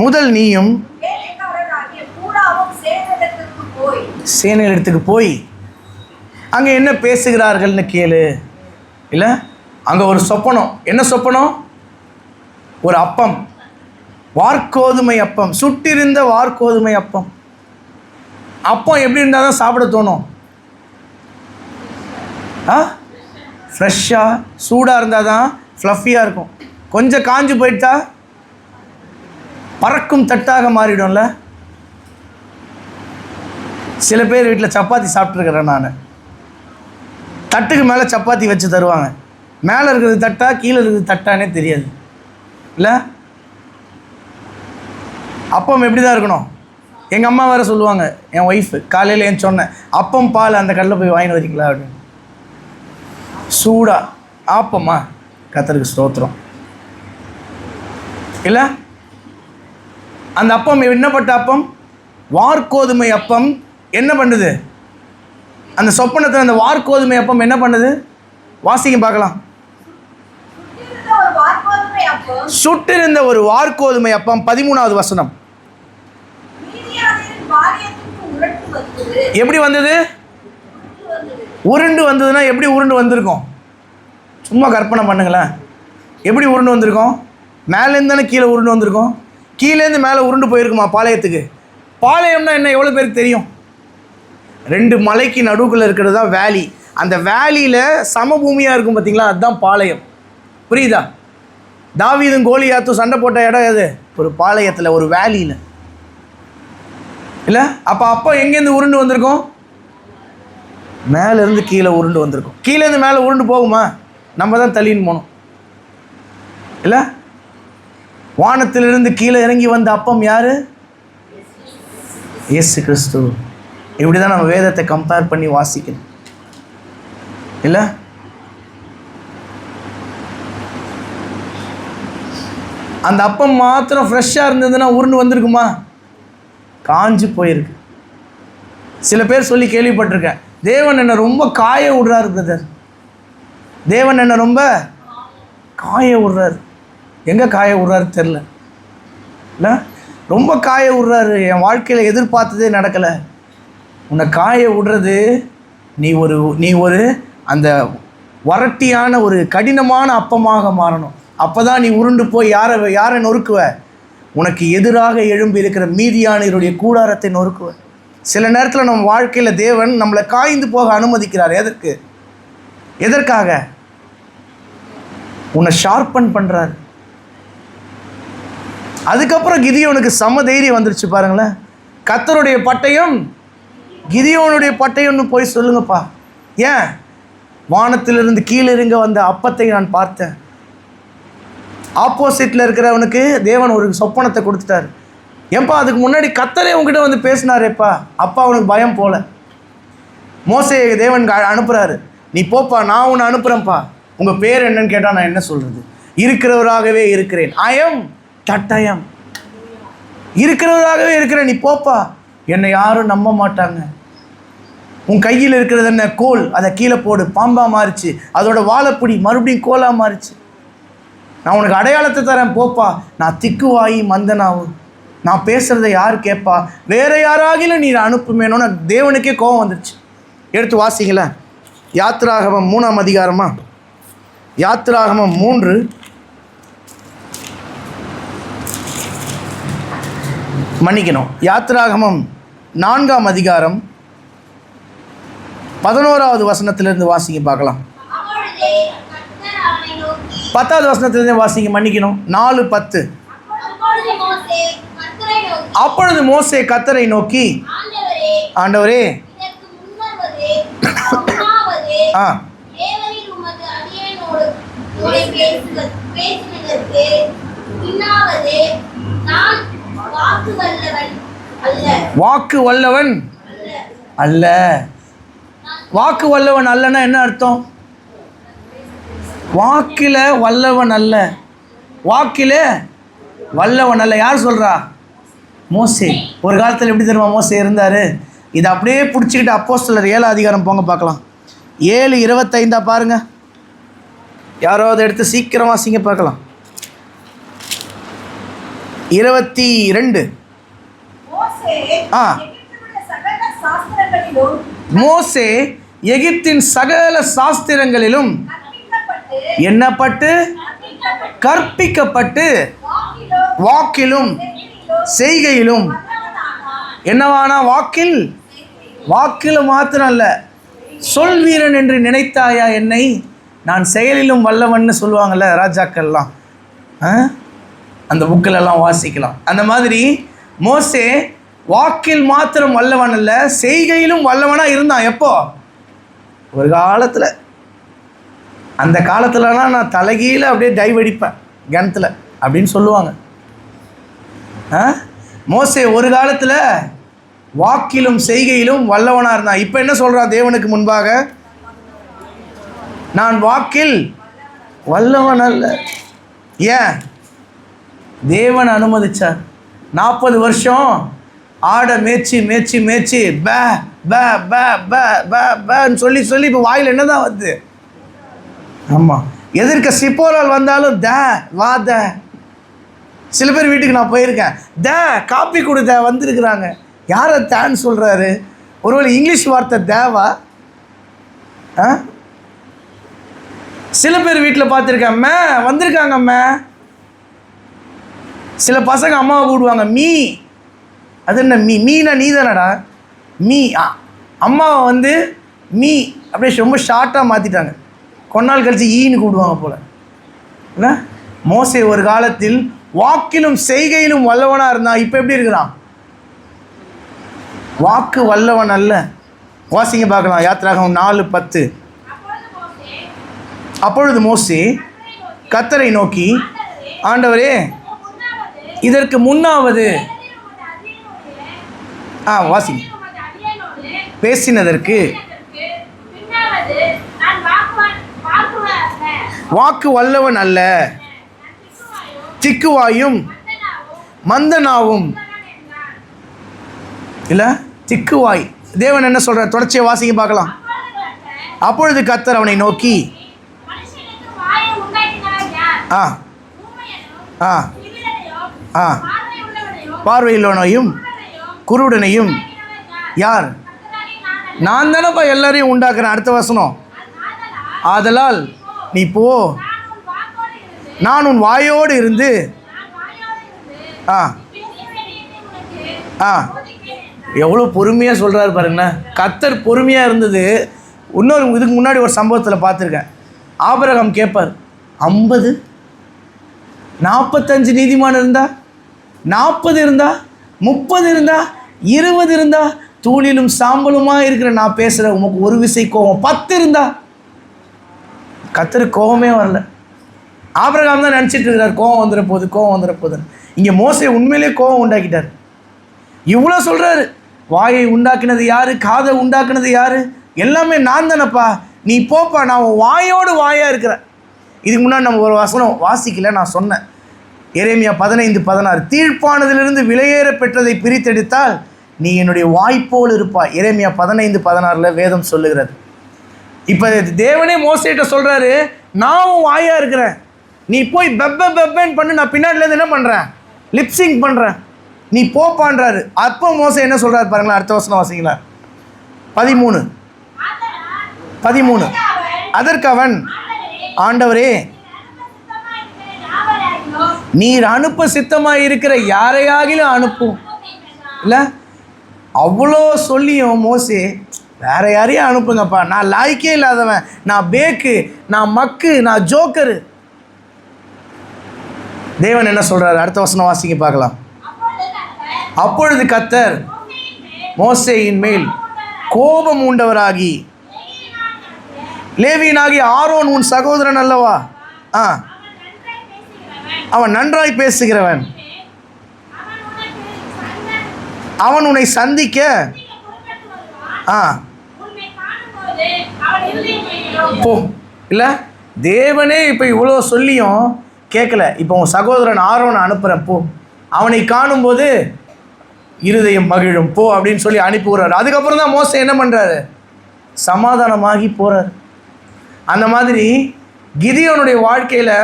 முதல் நீயும் சேனையிடத்துக்கு போய் அங்கே என்ன பேசுகிறார்கள்னு கேளு. இல்லை, அங்கே ஒரு சொப்பனம். என்ன சொப்பனம்? ஒரு அப்பம், வார்கோதுமை அப்பம், சுட்டிருந்த வார்கோதுமை அப்பம். அப்பம் எப்படி இருந்தால் தான் சாப்பிட தோணும்? ஃப்ரெஷ்ஷாக சூடாக இருந்தால் தான் ஃப்ளஃபியாக இருக்கும். கொஞ்சம் காஞ்சு போயிட்டா பறக்கும் தட்டாக மாறிடும்ல. சில பேர் வீட்டில் சப்பாத்தி சாப்பிட்ருக்கிறேன் நான். தட்டுக்கு மேலே சப்பாத்தி வச்சு தருவாங்க. மேலே இருக்கிறது தட்டா கீழே இருக்கிறது தட்டானே தெரியாது. இல்லை, அப்பம் எப்படி தான் இருக்கணும்? எங்கள் அம்மா வேறு சொல்லுவாங்க, என் ஒய்ஃபு காலையில் ஏன் சொன்னேன், அப்பம் பால் அந்த கடையில் போய் வாங்கிட்டு வரீங்களா அப்படின்னு. சூடா ஆப்பம்மா, கர்த்தருக்கு ஸ்தோத்திரம். இல்லை, அந்த அப்பம் என்னப்பட்ட அப்பம்? வார்கோதுமை அப்பம். என்ன பண்ணுது? அந்த சொப்பனத்தில் அந்த வார்கோதுமை அப்பம் என்ன பண்ணுது? வாசிக்க பார்க்கலாம். சுட்டிருந்த ஒரு வார்கோதுமை அப்பம். 13வது வசனம். எப்படி வந்தது? உருண்டு வந்ததுன்னா எப்படி உருண்டு வந்திருக்கும்? சும்மா கற்பனை பண்ணுங்களேன். எப்படி உருண்டு வந்திருக்கும்? மேலேருந்து தானே கீழே உருண்டு வந்திருக்கும். கீழேருந்து மேலே உருண்டு போயிருக்குமா பாளையத்துக்கு? பாளையம்னா என்ன? எவ்வளோ பேருக்கு தெரியும்? 2 மலைக்கு நடுவுக்குள்ளே இருக்கிறது தான் வேலி. அந்த வேலியில் சமபூமியாக இருக்கும் பார்த்தீங்களா, அதுதான் பாளையம். புரியுதா? தாவீதும் கோலியாத்தும் சண்டை போட்ட இடம் எது? ஒரு பாளையத்தில், ஒரு வேலியில். இல்லை, அப்போ எங்கேருந்து உருண்டு வந்திருக்கும்? மேலேருந்து கீழே உருண்டு வந்திருக்கும். கீழேருந்து மேலே உருண்டு போகுமா? நம்ம தான் தள்ளின்னு போகணும். இல்லை, வானத்திலிருந்து கீழே இறங்கி வந்த அப்பம் யார்? இயேசு கிறிஸ்து. இப்படி தான் நம்ம வேதத்தை கம்பேர் பண்ணி வாசிக்கணும். இல்லை, அந்த அப்பம் மாத்திரம் ஃப்ரெஷ்ஷாக இருந்ததுன்னா உருண்டு வந்திருக்குமா? காஞ்சு போயிருக்கு. சில பேர் சொல்லி கேள்விப்பட்டிருக்கேன், தேவன் என்னை ரொம்ப காய விடுறாரு பிரதர், தேவன் என்னை ரொம்ப காய விடுறாரு. எங்கே காய விடுறாரு தெரில, இல்லை ரொம்ப காய விடுறாரு, என் வாழ்க்கையில் எதிர்பார்த்ததே நடக்கலை. உன்னை காய விடுறது நீ ஒரு அந்த வறட்டியான ஒரு கடினமான அப்பமாக மாறணும். அப்போ தான் நீ உருண்டு போய் யாரை நொறுக்குவ? உனக்கு எதிராக எழும்பி இருக்கிற மீதியானவருடைய கூடாரத்தை நொறுக்குவ. சில நேரத்தில் நம்ம வாழ்க்கையில் தேவன் நம்மளை காய்ந்து போக அனுமதிக்கிறார். எதற்காக? உன்னை ஷார்பன் பண்ணுறாரு. அதுக்கப்புறம் கிதியோனுக்கு சம தைரியம் வந்துருச்சு பாருங்களேன். கர்த்தருடைய பட்டயம் கிதியோனுடைய பட்டயம்னு போய் சொல்லுங்கப்பா. ஏன்? வானத்திலிருந்து கீழிறங்க வந்த அப்பத்தை நான் பார்த்தேன். ஆப்போசிட்டில் இருக்கிறவனுக்கு தேவன் ஒரு சொப்பனத்தை கொடுத்துட்டார். ஏன்பா அதுக்கு முன்னாடி கர்த்தரே உங்ககிட்ட வந்து பேசினாரேப்பா. அப்பா அவனுக்கு பயம் போல. மோசேயை தேவன் அனுப்புகிறாரு, நீ போப்பா, நான் உன்னை அனுப்புகிறேன்ப்பா. உங்கள் பேர் என்னன்னு கேட்டால் நான் என்ன சொல்கிறது? இருக்கிறவராகவே இருக்கிறேன். தட்டயம் இருக்கிறவராகவே இருக்கிறேன், நீ போப்பா. என்னை யாரும் நம்ப மாட்டாங்க. உன் கையில் இருக்கிறது என்ன? கோல், அதை கீழே போடு. பாம்பாக மாறிச்சு. அதோட வாழைப்பிடி மறுபடியும் கோலாக மாறிச்சு. நான் உனக்கு அடையாளத்தை தரேன், போப்பா. நான் திக்குவாயி மந்தனாவும், நான் பேசுகிறத யார் கேட்பா? வேறு யாராகிலும் நீ அனுப்புமேனோன்னு தேவனுக்கே கோபம் வந்துடுச்சு. எடுத்து வாசிங்களேன். யாத்திராகமம் 3ஆம் அதிகாரமா? யாத்திராகமம் 3 மன்னிக்கணும், யாத்திராகமம் 4ஆம் அதிகாரம் 11வது வசனத்திலிருந்து வாசிங்க பார்க்கலாம். 10வது வசனத்திலிருந்து வாசிங்க. மன்னிக்கணும், 4:10. அப்பொழுது மோசே கர்த்தரை நோக்கி, ஆண்டவரே, வாக்கு வல்லவன் அல்ல. வாக்கு வல்லவன் அல்லன்னா என்ன அர்த்தம்? வாக்கில வல்லவன் அல்ல. வாக்கில வல்லவன் அல்ல. யார் சொல்கிறா? மோசே. ஒரு காலத்தில் எப்படி தெரியுமா மோசே இருந்தார்? இதை அப்படியே பிடிச்சிக்கிட்டு அப்போஸ்தலர் 7ஆம் அதிகாரம் போங்க பார்க்கலாம். 7:25 பாருங்க. யாராவது எடுத்து சீக்கிரம் வாசிங்க பார்க்கலாம். 22. மோசே எகிப்தின் சகல சாஸ்திரங்களிலும் எண்ணப்பட்டு கற்பிக்கப்பட்டு வாக்கிலும் செய்கையிலும் என்னவானா? வாக்கில் மாத்திரம் அல்ல, சொல் வீரன் என்று நினைத்தாயா என்னை? நான் செயலிலும் வல்லவன்னு சொல்லுவாங்கள்ல ராஜாக்கள்லாம், அந்த புக்கிலெல்லாம் வாசிக்கலாம். அந்த மாதிரி மோசே வாக்கில் மாத்திரம் வல்லவன் அல்ல, செய்கையிலும் வல்லவனாக இருந்தான். எப்போ? ஒரு காலத்தில். அந்த காலத்துலலாம் நான் தலைகீழ அப்படியே டைவடிப்பேன் கிணத்துல அப்படின்னு சொல்லுவாங்க. மோசே ஒரு காலத்தில் வாக்கிலும் செய்கையிலும் வல்லவனாக இருந்தான். இப்போ என்ன சொல்கிறான் தேவனுக்கு முன்பாக? நான் வாக்கில் வல்லவன் அல்ல. ஏன்? தேவன் அனுமதிச்சார். 40 வருஷம் ஆடை மேய்ச்சி பே பே பே பே பே பேன்னு சொல்லி இப்போ வாயில் என்ன தான் வருது? ஆமாம், எதிர்க்க சிப்போரால் வந்தாலும் வாத. சில பேர் வீட்டுக்கு நான் போயிருக்கேன், காப்பி கொடுத்த வந்திருக்கிறாங்க. யாரை தேன்னு சொல்கிறாரு? ஒருவேளை இங்கிலீஷ் வார்த்தை தேவா? சில பேர் வீட்டில் பார்த்துருக்கேன், மே வந்திருக்காங்க மே. சில பசங்க அம்மாவை கூப்பிடுவாங்க மீ. அது என்ன மீ? மீனா நீ தானடா மீ. அம்மாவை வந்து மீ அப்படியே ரொம்ப ஷார்ட்டாக மாற்றிட்டாங்க. கொஞ்ச நாள் கழிச்சு ஈன்னு கூப்பிடுவாங்க போல். இல்லை, மோசே ஒரு காலத்தில் வாக்கிலும் செய்கையிலும் வல்லவனாக இருந்தான். இப்போ எப்படி இருக்கிறான்? வாக்கு வல்லவன் அல்ல. வாசிங்க பார்க்கலாம். யாத்திராகமம் 4:10. அப்பொழுது மோசே கர்த்தரை நோக்கி, ஆண்டவரே, இதற்கு முன்னாவது வாசிங்க. பேசினதற்கு வாக்கு வல்லவன் அல்ல. திக்குவாயும் மந்தனாவும் இல்லை திக்குவாய். தேவன் என்ன சொல்கிறார்? தொடர்ச்சியை வாசிக்க பார்க்கலாம். அப்பொழுது கர்த்தர் அவனை நோக்கி ஆ ஆ ஆ பார்வையுள்ளவனையும் குருடனையும் யார்? நான் தானப்பா எல்லாரையும் உண்டாக்குறேன். அடுத்த வசனம், ஆதலால் நீ போ, நான் உன் வாயோடு இருந்து ஆ ஆ எவ்வளோ பொறுமையாக சொல்கிறாரு பாருங்களேன். கர்த்தர் பொறுமையாக இருந்தது. இன்னொரு இதுக்கு முன்னாடி ஒரு சம்பவத்தில் பார்த்துருக்கேன். ஆபிரகாம் கேட்பார், 50 45 நீதிமான் இருந்தா, 40 இருந்தா, 30 இருந்தா, 20 இருந்தா, தூளிலும் சாம்பலுமாக இருக்கிற நான் பேசுகிறேன், உமக்கு ஒரு விசை கோபம் 10 இருந்தா. கர்த்தருக்கு கோபமே வரல. ஆபிரகாம் தான் நினச்சிட்டு இருக்கிறார் கோபம் வந்துட போகுதுன்னு. இங்கே மோசே உண்மையிலே கோபம் உண்டாக்கிட்டார். இவ்வளோ சொல்கிறாரு, வாயை உண்டாக்குனது யார், காதை உண்டாக்குனது யார், எல்லாமே நான் தானப்பா, நீ போப்பா, நான் வாயோடு வாயாக இருக்கிறேன். இதுக்கு முன்னாடி நம்ம ஒரு வசனம் வாசிக்கல, நான் சொன்னேன். எரேமியா 15:16, தீர்ப்பானதிலிருந்து விலையேற பெற்றதை பிரித்தெடுத்தால் நீ என்னுடைய வாய்ப்போல் இருப்பாய். எரேமியா 15:16 வேதம் சொல்லுகிறது. இப்போ தேவனே மோசேட்ட சொல்கிறாரு, நான் வாயாக இருக்கிறேன், நீ போய் பெப்பேன்னு பண்ணு, நான் பின்னாடிலேருந்து என்ன பண்ணுறேன், லிப்சிங் பண்ணுறேன், நீ போப்பான்றாரு. அப்போ மோசே என்ன சொல்கிறாரு பாருங்களேன். அடுத்த வசனம் வாசிங்களா, 13. அதற்கு அவன், ஆண்டவரே, நீர் அனுப்ப சித்தமாக இருக்கிற யாரையாகிலும் அனுப்பும். இல்லை அவ்வளோ சொல்லியும் மோசே, வேற யாரையும் அனுப்புங்கப்பா, நான் லாய்க்கே இல்லாதவன், நான் பேக்கு, நான் மக்கு, நான் ஜோக்கரு. தேவன் என்ன சொல்கிறார்? அடுத்த வசனம் வாசிங்க பார்க்கலாம். அப்பொழுது கர்த்தர் மோசேயின் மேல் கோபம் உண்டவராகி, லேவியனாகி ஆரோன் உன் சகோதரன் அல்லவா, அவன் நன்றாய் பேசுகிறவன், அவன் உன்னை சந்திக்க போ. இல்லை தேவனே இப்போ இவ்வளோ சொல்லியும் கேட்கல. இப்போ உன் சகோதரன் ஆரோனை அனுப்புகிறேன், போ, அவனை காணும்போது இருதயம் மகிழும், போ அப்படின்னு சொல்லி அனுப்புகிறார். அதுக்கப்புறம் தான் மோசே என்ன பண்ணுறாரு, சமாதானமாகி போகிறார். அந்த மாதிரி கிதியோனுடைய வாழ்க்கையில்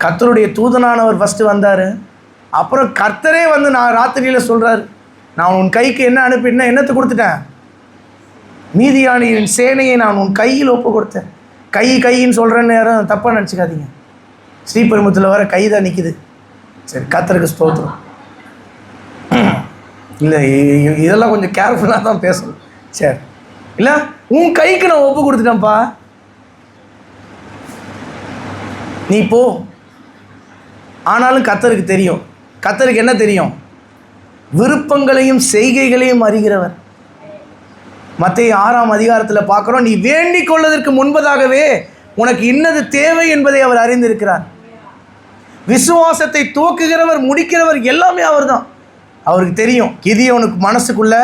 கர்த்தருடைய தூதனானவர் ஃபஸ்ட்டு வந்தார். அப்புறம் கர்த்தரே வந்து நான் ராத்திரியில் சொல்கிறார், நான் உன் கைக்கு என்ன அனுப்பிட்டேன், என்னத்தை கொடுத்துட்டேன், மீதியானியின் சேனையை நான் உன் கையில் ஒப்பு கொடுத்தேன். கைன்னு சொல்கிறேன்னு யாரும் தப்பாக நினச்சிக்காதீங்க. ஸ்ரீபெரும்புத்தூரில் வர கை தான் நிற்கிது. சரி, கர்த்தருக்கு ஸ்தோத்திரம். இல்லை இதெல்லாம் கொஞ்சம் கேர்ஃபுல்லாக தான் பேசணும். சரி, இல்லை உன் கைக்கு நான் ஒப்பு கொடுத்துட்டேன்ப்பா, நீ போ. ஆனாலும் கர்த்தருக்கு தெரியும். கர்த்தருக்கு என்ன தெரியும்? விருப்பங்களையும் செய்கைகளையும் அறிகிறவர். மத்தேயு 6 பார்க்குறோம், நீ வேண்டிக் கொள்வதற்கு முன்பதாகவே உனக்கு இன்னது தேவை என்பதை அவர் அறிந்திருக்கிறார். விசுவாசத்தை துவக்குகிறவர், முடிக்கிறவர் எல்லாமே அவர் தான். அவருக்கு தெரியும் கிதியோனுக்கு மனசுக்குள்ள,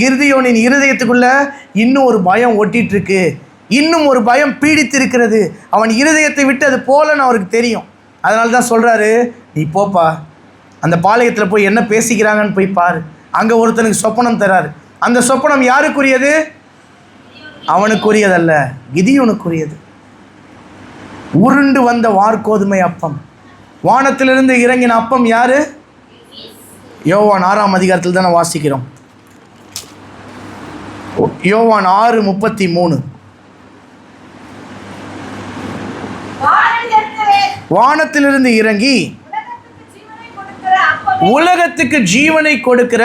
கிதியோனின் இருதயத்துக்குள்ள இன்னும் ஒரு பயம் ஒட்டிகிட்ருக்கு, இன்னும் ஒரு பயம் பீடித்திருக்கிறது, அவன் இருதயத்தை விட்டு அது போலன்னு அவருக்கு தெரியும். அதனால தான் சொல்கிறாரு, நீ போப்பா, அந்த பாளையத்தில் போய் என்ன பேசிக்கிறாங்கன்னு போய் பாரு. அங்கே ஒருத்தனுக்கு சொப்பனம் தராரு. அந்த சொப்பனம் யாருக்குரியது? அவனுக்குரியதல்ல, கிதியோனுக்குரியது. உருண்டு வந்த வார்கோதுமை அப்பம், வானத்திலிருந்து இறங்கின அப்பம் யாரு? யோவான் 6 தானே வாசிக்கிறோம். யோவான் 6:33, வானத்திலிருந்து இறங்கி உலகத்துக்கு ஜீவனை கொடுக்கிற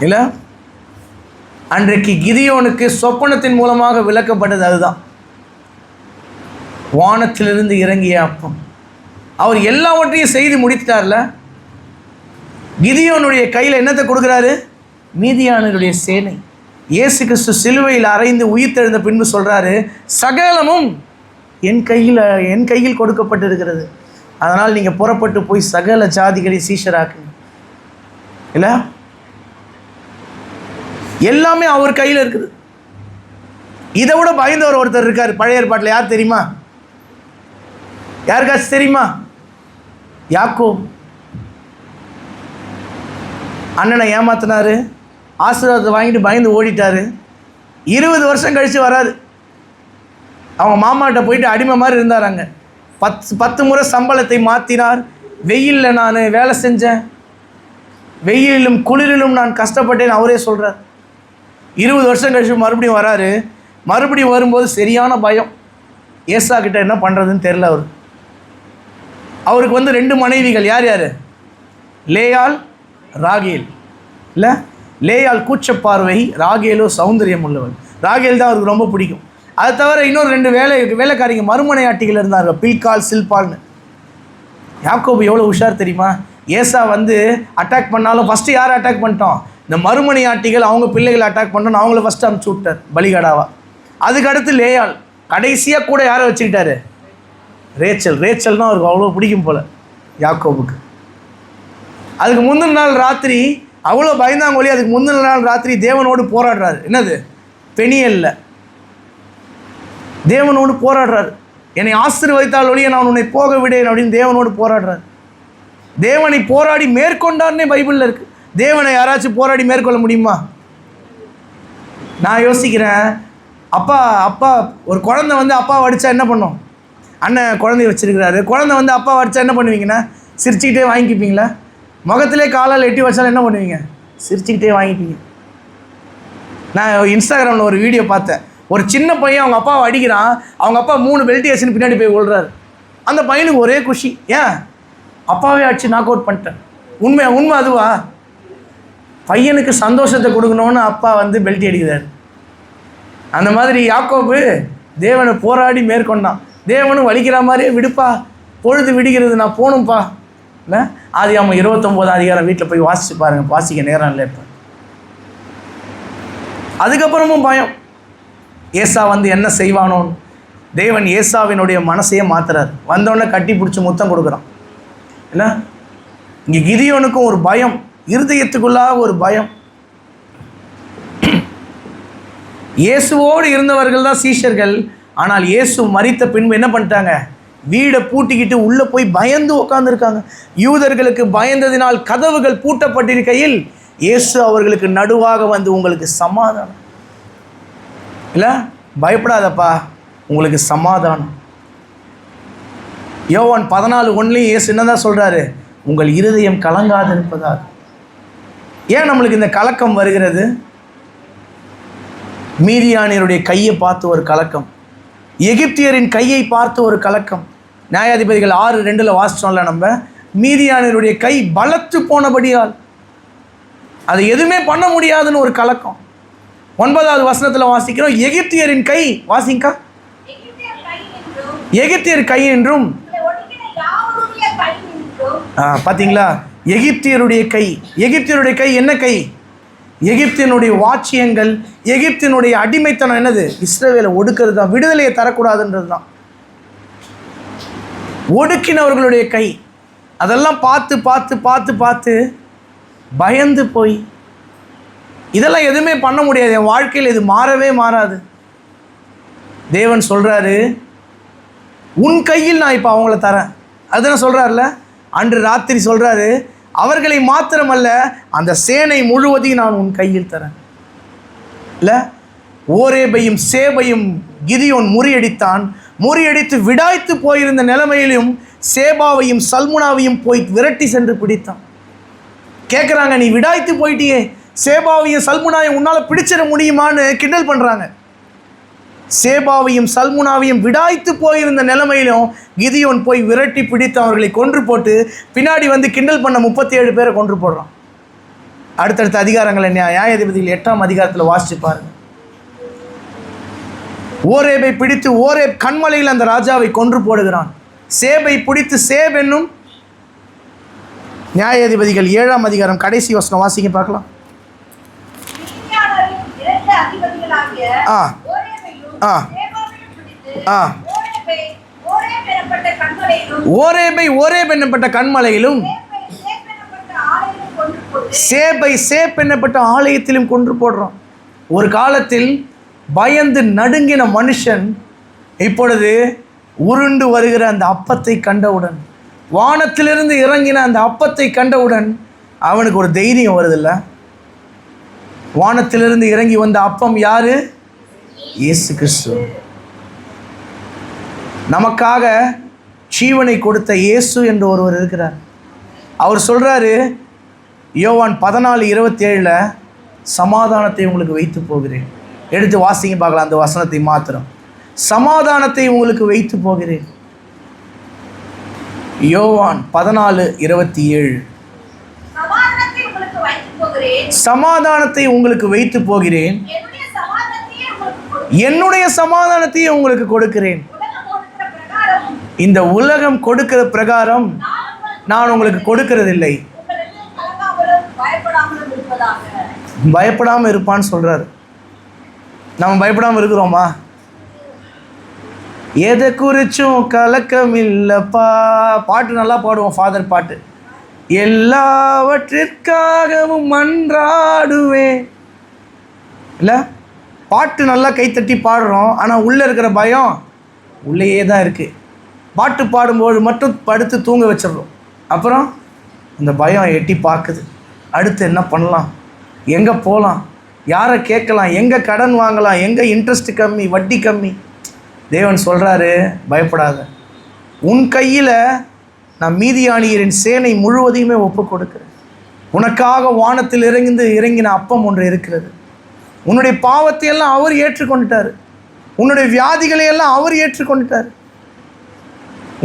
இல்ல. அன்றைக்கு கிதியோனுக்கு சொப்பனத்தின் மூலமாக விளக்கப்பட்டது அதுதான், வானத்திலிருந்து இறங்கிய அப்பம். அவர் எல்லாவற்றையும் செய்து முடித்தார்ல. கிதியோனுடைய கையில் என்னத்தை கொடுக்குறாரு? மீதியானருடைய சேனை. இயேசு கிறிஸ்து சிலுவையில் அறைந்து உயிர்த்தெழுந்த பின்பு சொல்கிறாரு, சகலமும் என் கையில் கொடுக்கப்பட்டிருக்கிறது, அதனால் நீங்கள் புறப்பட்டு போய் சகல ஜாதிகளை சீஷராக்குங்க. இல்லை, எல்லாமே அவர் கையில் இருக்குது. இதை விட பயந்தவர் ஒருத்தர் இருக்கார் பழைய ஏற்பாட்டில். யார் தெரியுமா? யாருக்காச்சும் தெரியுமா? யாக்கோப் அண்ணனை ஏமாத்தினாரு, ஆசீர்வாதத்தை வாங்கிட்டு பயந்து ஓடிட்டாரு. 20 வருஷம் கழித்து வராது. அவங்க மாமாட்ட போயிட்டு அடிமை மாதிரி இருந்தாராங்க. 10 முறை சம்பளத்தை மாற்றினார். வெயிலில் நான் வேலை செஞ்சேன், வெயிலிலும் குளிரிலும் நான் கஷ்டப்பட்டேன்னு அவரே சொல்கிறார். 20 வருஷம் கழிச்சு மறுபடியும் வராரு. மறுபடியும் வரும்போது சரியான பயம். ஏசா கிட்ட என்ன பண்ணுறதுன்னு தெரில. அவருக்கு 2 மனைவிகள். யார் யார்? லேயாள், ராகேல். இல்லை, லேயாள் கூச்சப்பார்வை, ராகேலோ சௌந்தரியம் உள்ளவள். ராகேல் தான் அவருக்கு ரொம்ப பிடிக்கும். அதை தவிர இன்னொரு 2 வேலைக்காரிங்க மறுமனையாட்டிகள் இருந்தார்கள், பில்கால், சில்பால்னு. யாக்கோபு எவ்வளோ உஷார் தெரியுமா? ஏசா அட்டாக் பண்ணாலும் ஃபஸ்ட்டு யாரை அட்டாக் பண்ணிட்டோம்? இந்த மறுமனையாட்டிகள் அவங்க பிள்ளைகளை அட்டாக் பண்ணோன்னு அவங்கள ஃபஸ்ட்டு அனுப்பிச்சி விட்டார் பலிகடாவா. அதுக்கடுத்து லேயாள், கடைசியாக கூட யாரை வச்சுக்கிட்டாரு? ரேச்சல் தான் அவருக்கு அவ்வளோ பிடிக்கும் போல் யாக்கோபுக்கு. அதுக்கு முந்தின நாள் ராத்திரி அவ்வளோ பயந்தாங்கொழி. அதுக்கு முந்தின நாள் ராத்திரி தேவனோடு போராடுறாரு. என்னது? பெனியல்ல தேவனோடு போராடுறாரு. என்னை ஆசீர்வதித்தால் ஒழிய நான் உன்னை போக விடேன் அப்படின்னு தேவனோடு போராடுறாரு. தேவனை போராடி மேற்கொண்டார்னே பைபிளில் இருக்குது. தேவனை யாராச்சும் போராடி மேற்கொள்ள முடியுமா? நான் யோசிக்கிறேன், அப்பா ஒரு குழந்தை அப்பாவை அடித்தா என்ன பண்ணும்? அண்ணன் குழந்தைய வச்சுருக்கிறாரு, குழந்தை அப்பாவை அடித்தா என்ன பண்ணுவீங்கன்னா? சிரிச்சுக்கிட்டே வாங்கிப்பீங்களா? முகத்திலே காலால் எட்டி வச்சாலும் என்ன பண்ணுவீங்க? சிரிச்சுக்கிட்டே வாங்கிப்பீங்க. நான் இன்ஸ்டாகிராமில் ஒரு வீடியோ பார்த்தேன். ஒரு சின்ன பையன் அவங்க அப்பாவை அடிக்கிறான். அவங்க அப்பா 3 பெல்ட் ஏசின்னு பின்னாடி போய் கொள்கிறாரு. அந்த பையனுக்கு ஒரே குஷி. ஏன்? அப்பாவே அடிச்சு நாக் அவுட் பண்ணிட்டேன். உண்மை அதுவா? பையனுக்கு சந்தோஷத்தை கொடுக்கணும்னு அப்பா பெல்ட் அடிக்கிறார். அந்த மாதிரி யாக்கோபு தேவனை போராடி மேற்கொண்டான். தேவனும் வலிக்கிற மாதிரியே, விடுப்பா, பொழுது விடுகிறது, நான் போகணும்ப்பா. இல்லை, ஆதியாகமம் 29 அதிகாரம் வீட்டில் போய் வாசிச்சு பாருங்கள். வாசிக்க நேரம் இல்லை இப்போ. அதுக்கப்புறமும் பயம். ஏசா என்ன செய்வானோன்னு. தேவன் ஏசாவினுடைய மனசையே மாத்துறாரு. வந்தோடனே கட்டி பிடிச்சி முத்தம் கொடுக்குறான். இல்லை, இங்கே கிதியோனுக்கும் ஒரு பயம், இருதயத்துக்குள்ளாக ஒரு பயம். இயேசுவோடு இருந்தவர்கள் தான் சீஷர்கள். ஆனால் இயேசு மரித்த பின்பு என்ன பண்ணிட்டாங்க? வீடை பூட்டிக்கிட்டு உள்ளே போய் பயந்து உட்காந்துருக்காங்க. யூதர்களுக்கு பயந்ததினால் கதவுகள் பூட்டப்பட்டிருக்கையில் இயேசு அவர்களுக்கு நடுவாக உங்களுக்கு சமாதானம். இல்லை, பயப்படாதப்பா, உங்களுக்கு சமாதானம். யோவான் 14:1 இயேசு என்னதான் சொல்கிறாரு? உங்கள் இருதயம் கலங்காது இருப்பதால். ஏன் நம்மளுக்கு இந்த கலக்கம் வருகிறது? மீதியானியருடைய கையை பார்த்து ஒரு கலக்கம், எகிப்தியரின் கையை பார்த்து ஒரு கலக்கம். நியாயாதிபதிகள் 6:2 வாசிச்சோம்ல நம்ம. மீதியானியருடைய கை பலத்து போனபடியால் அதை எதுவுமே பண்ண முடியாதுன்னு ஒரு கலக்கம். 9வது வசனத்தில் வாசிக்கிறோம், எகிப்தியரின் கை, வாசிங்கா, எகிப்தியர் கை என்றும். பார்த்தீங்களா? எகிப்தியருடைய கை. எகிப்தியருடைய கை என்ன கை? எகிப்தினுடைய வாட்சியங்கள், எகிப்தினுடைய அடிமைத்தனம் என்னது? இஸ்ரவேலை ஒடுக்கிறது தான், விடுதலையை தரக்கூடாதுன்றது தான். ஒடுக்கினவர்களுடைய கை. அதெல்லாம் பார்த்து பார்த்து பார்த்து பார்த்து பயந்து போய், இதெல்லாம் எதுவுமே பண்ண முடியாது, என் வாழ்க்கையில் இது மாறவே மாறாது. தேவன் சொல்கிறாரு, உன் கையில் நான் இப்போ அவங்கள தரேன். அதுதான் சொல்கிறார்ல, அன்று ராத்திரி சொல்கிறாரு, அவர்களை மாத்திரமல்ல அந்த சேனை முழுவதையும் நான் உன் கையில் தரேன். இல்லை, ஓரேபையும் சேபையும் கிதியோன் முறியடித்தான். முறியடித்து விடாய்த்து போயிருந்த நிலைமையிலும் சேபாவையும் சல்முனாவையும் போய் விரட்டி சென்று பிடித்தான். கேட்குறாங்க, நீ விடாய்த்து போயிட்டியே, சேபாவையும் சல்முனாவையும் உன்னால் பிடிச்சிட முடியுமான்னு கிண்டல் பண்ணுறாங்க. சேபாவையும் சல்முனாவையும் விடாய்த்து போயிருந்த நிலைமையிலும் கிதியோன் போய் விரட்டி பிடித்து அவர்களை கொன்று போட்டு பின்னாடி கிண்டல் பண்ண 37 பேரை கொன்று போடுறான். அடுத்தடுத்த அதிகாரங்களை நியாயாதிபதிகள் 8ஆம் அதிகாரத்தில் வாசிச்சு பாருங்க. ஓரேபை பிடித்து ஓரேப் கண்மலையில் அந்த ராஜாவை கொன்று போடுகிறான். சேபை பிடித்து சேப் என்னும், நியாயாதிபதிகள் 7ஆம் அதிகாரம் கடைசி வசனம் வாசிங்க பார்க்கலாம். ஓரேப் என்னப்பட்ட கண்மலையிலும் சேபை சேப் என்னப்பட்ட ஆலயத்திலும் கொன்று போடுறோம். ஒரு காலத்தில் பயந்து நடுங்கின மனுஷன் இப்பொழுது உருண்டு வருகிற அந்த அப்பத்தை கண்டவுடன், வானத்திலிருந்து இறங்கின அந்த அப்பத்தை கண்டவுடன் அவனுக்கு ஒரு தைரியம் வருதில்ல. வானத்திலிருந்து இறங்கி வந்த அப்பம் யாரு? இயேசு கிறிஸ்து. நமக்காக ஜீவனை கொடுத்த இயேசு என்று ஒருவர் இருக்கிறார். அவர் சொல்றாரு யோவான் 14:27, சமாதானத்தை உங்களுக்கு வைத்து போகிறேன். எடுத்து வாசிங்க பார்க்கலாம் அந்த வசனத்தை மாத்திரம். சமாதானத்தை உங்களுக்கு வைத்து போகிறேன். யோவான் 14:27, சமாதானத்தை உங்களுக்கு வைத்து போகிறேன், என்னுடைய சமாதானத்தையே உங்களுக்கு கொடுக்கிறேன். இந்த உலகம் கொடுக்கிற பிரகாரம் நான் உங்களுக்கு கொடுக்கிறதில்லை. பயப்படாமல் இருப்பான்னு சொல்றாரு. நம்ம பயப்படாமல் இருக்கிறோமா? எதை குறிச்சும் கலக்கம் இல்லப்பா. பாட்டு நல்லா பாடுவோம், ஃபாதர் பாட்டு. எல்லாவற்றிற்காகவும் மன்றாடுவேன். இல்லை, பாட்டு நல்லா கைத்தட்டி பாடுறோம், ஆனால் உள்ளே இருக்கிற பயம் உள்ளேயே தான் இருக்குது. பாட்டு பாடும்போது மட்டும் படுத்து தூங்க வச்சிடுறோம். அப்புறம் இந்த பயம் எட்டி பார்க்குது. அடுத்து என்ன பண்ணலாம், எங்கே போகலாம், யாரை கேட்கலாம், எங்கே கடன் வாங்கலாம், எங்கே இன்ட்ரெஸ்ட் கம்மி, வட்டி கம்மி. தேவன் சொல்கிறாரு, பயப்படாத, உன் கையில் நான் மீதியானியரின் சேனை முழுவதையுமே ஒப்பு கொடுக்கிறேன். உனக்காக வானத்தில் இறங்கின அப்பம் ஒன்று இருக்கிறது. உன்னுடைய பாவத்தை எல்லாம் அவர் ஏற்றுக்கொண்டுட்டார். உன்னுடைய வியாதிகளை எல்லாம் அவர் ஏற்றுக்கொண்டுட்டார்.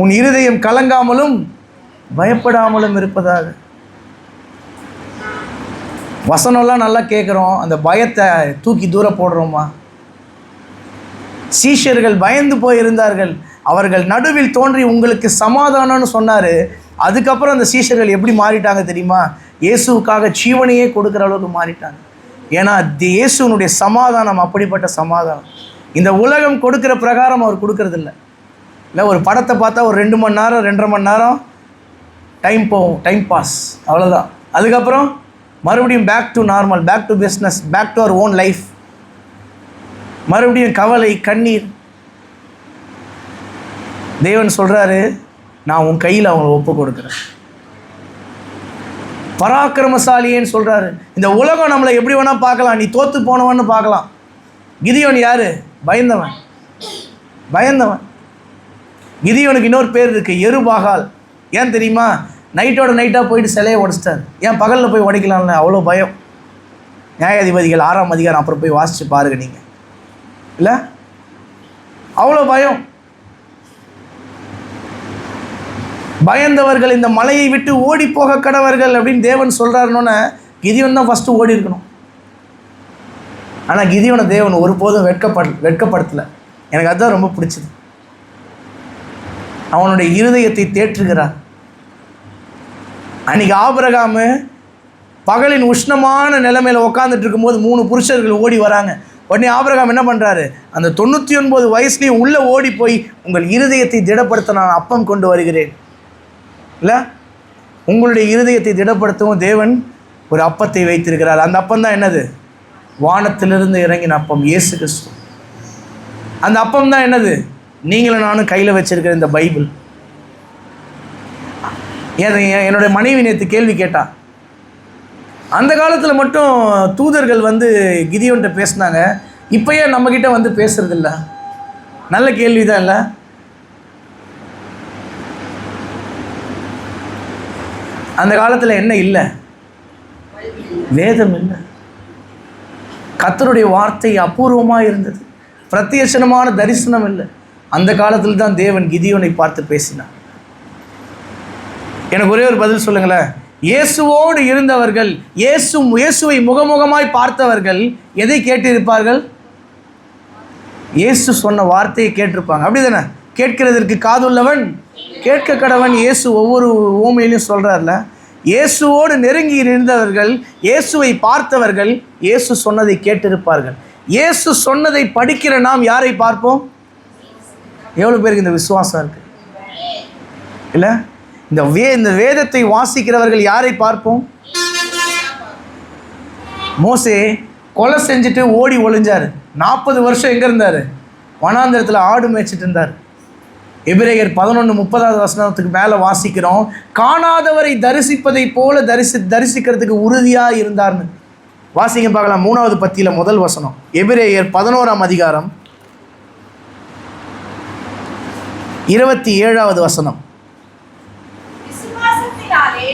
உன் இருதயம் கலங்காமலும் பயப்படாமலும் இருப்பதாக. வசனம்லாம் நல்லா கேட்குறோம், அந்த பயத்தை தூக்கி தூர போடுறோமா? சீஷர்கள் பயந்து போயிருந்தார்கள். அவர்கள் நடுவில் தோன்றி உங்களுக்கு சமாதானம்னு சொன்னார். அதுக்கப்புறம் அந்த சீஷர்கள் எப்படி மாறிட்டாங்க தெரியுமா? இயேசுவுக்காக ஜீவனையே கொடுக்குற அளவுக்கு மாறிட்டாங்க. ஏன்னா இயேசுனுடைய சமாதானம் அப்படிப்பட்ட சமாதானம். இந்த உலகம் கொடுக்குற பிரகாரம் அவர் கொடுக்கறதில்ல. இல்லை, ஒரு படத்தை பார்த்தா ஒரு 2 மணி நேரம் 2.5 மணி நேரம் டைம் போகும், டைம் பாஸ், அவ்வளோதான். அதுக்கப்புறம் மறுபடியும் back to normal, back to business, back to our own life. மறுபடியும் கவலை, கண்ணீர். தேவன் சொல்கிறாரு, நான் உன் கையில் அவங்களை ஒப்பு கொடுக்குறேன். பராக்கிரமசாலியேன்னு சொல்கிறாரு. இந்த உலகம் நம்மளை எப்படி வேணால் பார்க்கலாம், நீ தோற்று போனவன்னு பார்க்கலாம். கிதியோன் யார்? பயந்தவன். கிதியோனுக்கு இன்னொரு பேர் இருக்குது, எருபாகால். ஏன் தெரியுமா? நைட்டோட நைட்டாக போயிட்டு சிலையை உடைச்சிட்டார். ஏன் பகலில் போய் உடைக்கலாம்ல, அவ்வளோ பயம். நியாயாதிபதிகள் 6ஆம் அதிகாரம் அப்புறம் போய் வாசித்து பாருங்க நீங்கள். இல்லை, அவ்வளோ பயம். பயந்தவர்கள் இந்த மலையை விட்டு ஓடி போக கடவர்கள் அப்படின்னு தேவன் சொல்கிறாருன்னொன்னே கிதியோன் தான் ஃபஸ்ட்டு ஓடி இருக்கணும். ஆனால் கிதியோனை தேவன் ஒருபோதும் வெட்கப்படுத்தலை. எனக்கு அதுதான் ரொம்ப பிடிச்சது. அவனுடைய இருதயத்தை தேற்றுகிறார். அன்றைக்கி ஆபிரகாமு பகலின் உஷ்ணமான நிலைமையில் உட்காந்துட்டு இருக்கும்போது 3 புருஷர்கள் ஓடி வராங்க. உடனே ஆபிரகாம் என்ன பண்ணுறாரு? அந்த 99 வயசுலேயும் உள்ளே ஓடி போய், உங்கள் இருதயத்தை திடப்படுத்த நான் அப்பம் கொண்டு வருகிறேன். இல்லை, உங்களுடைய இருதயத்தை திடப்படுத்தவும் தேவன் ஒரு அப்பத்தை வைத்திருக்கிறார். அந்த அப்பம் தான் என்னது? வானத்திலிருந்து இறங்கின அப்பம், இயேசு கிறிஸ்து. அந்த அப்பம் தான் என்னது? நீங்களும் நானும் கையில் வச்சிருக்கிற இந்த பைபிள். என்னுடைய மனைவி நேற்று கேள்வி கேட்டா, அந்த காலத்தில் மட்டும் தூதர்கள் வந்து கிதியோன்ட்ட பேசினாங்க, இப்போ ஏன் நம்மக்கிட்ட வந்து பேசுறதில்ல? நல்ல கேள்வி தான் இல்லை? அந்த காலத்தில் என்ன இல்லை? வேதம் இல்லை. கர்த்தருடைய வார்த்தை அபூர்வமாக இருந்தது. பிரத்யட்சணமான தரிசனம் இல்லை. அந்த காலத்தில் தான் தேவன் கிதியோனை பார்த்து பேசினார். எனக்கு ஒரே ஒரு பதில் சொல்லுங்களேன். இயேசுவோடு இருந்தவர்கள், இயேசுவை முகமுகமாய் பார்த்தவர்கள் எதை கேட்டிருப்பார்கள்? இயேசு சொன்ன வார்த்தையை கேட்டிருப்பாங்க. அப்படி தானே? கேட்கிறதற்கு காதுள்ளவன் கேட்க கடவன். இயேசு ஒவ்வொரு ஓமையிலையும் சொல்கிறார்ல. இயேசுவோடு நெருங்கி இருந்தவர்கள், இயேசுவை பார்த்தவர்கள், இயேசு சொன்னதை கேட்டிருப்பார்கள். இயேசு சொன்னதை படிக்கிற நாம் யாரை பார்ப்போம்? எவ்வளோ பேருக்கு இந்த விசுவாசம் இருக்குது? இல்லை, இந்த வேதத்தை வாசிக்கிறவர்கள் யாரை பார்ப்போம்? மோசே கொலை செஞ்சுட்டு ஓடி ஒளிஞ்சார். 40 வருஷம் எங்கே இருந்தார்? வனாந்திரத்தில் ஆடு மேய்ச்சிட்டு இருந்தார். எபிரேயர் 11:30 மேலே வாசிக்கிறோம், காணாதவரை தரிசிப்பதை போல தரிசிக்கிறதுக்கு உறுதியாக இருந்தார்னு. வாசிங்க பார்க்கலாம், 3வது பத்தியில் முதல் வசனம். எபிரேயர் 11ஆம் அதிகாரம் 27வது வசனம்.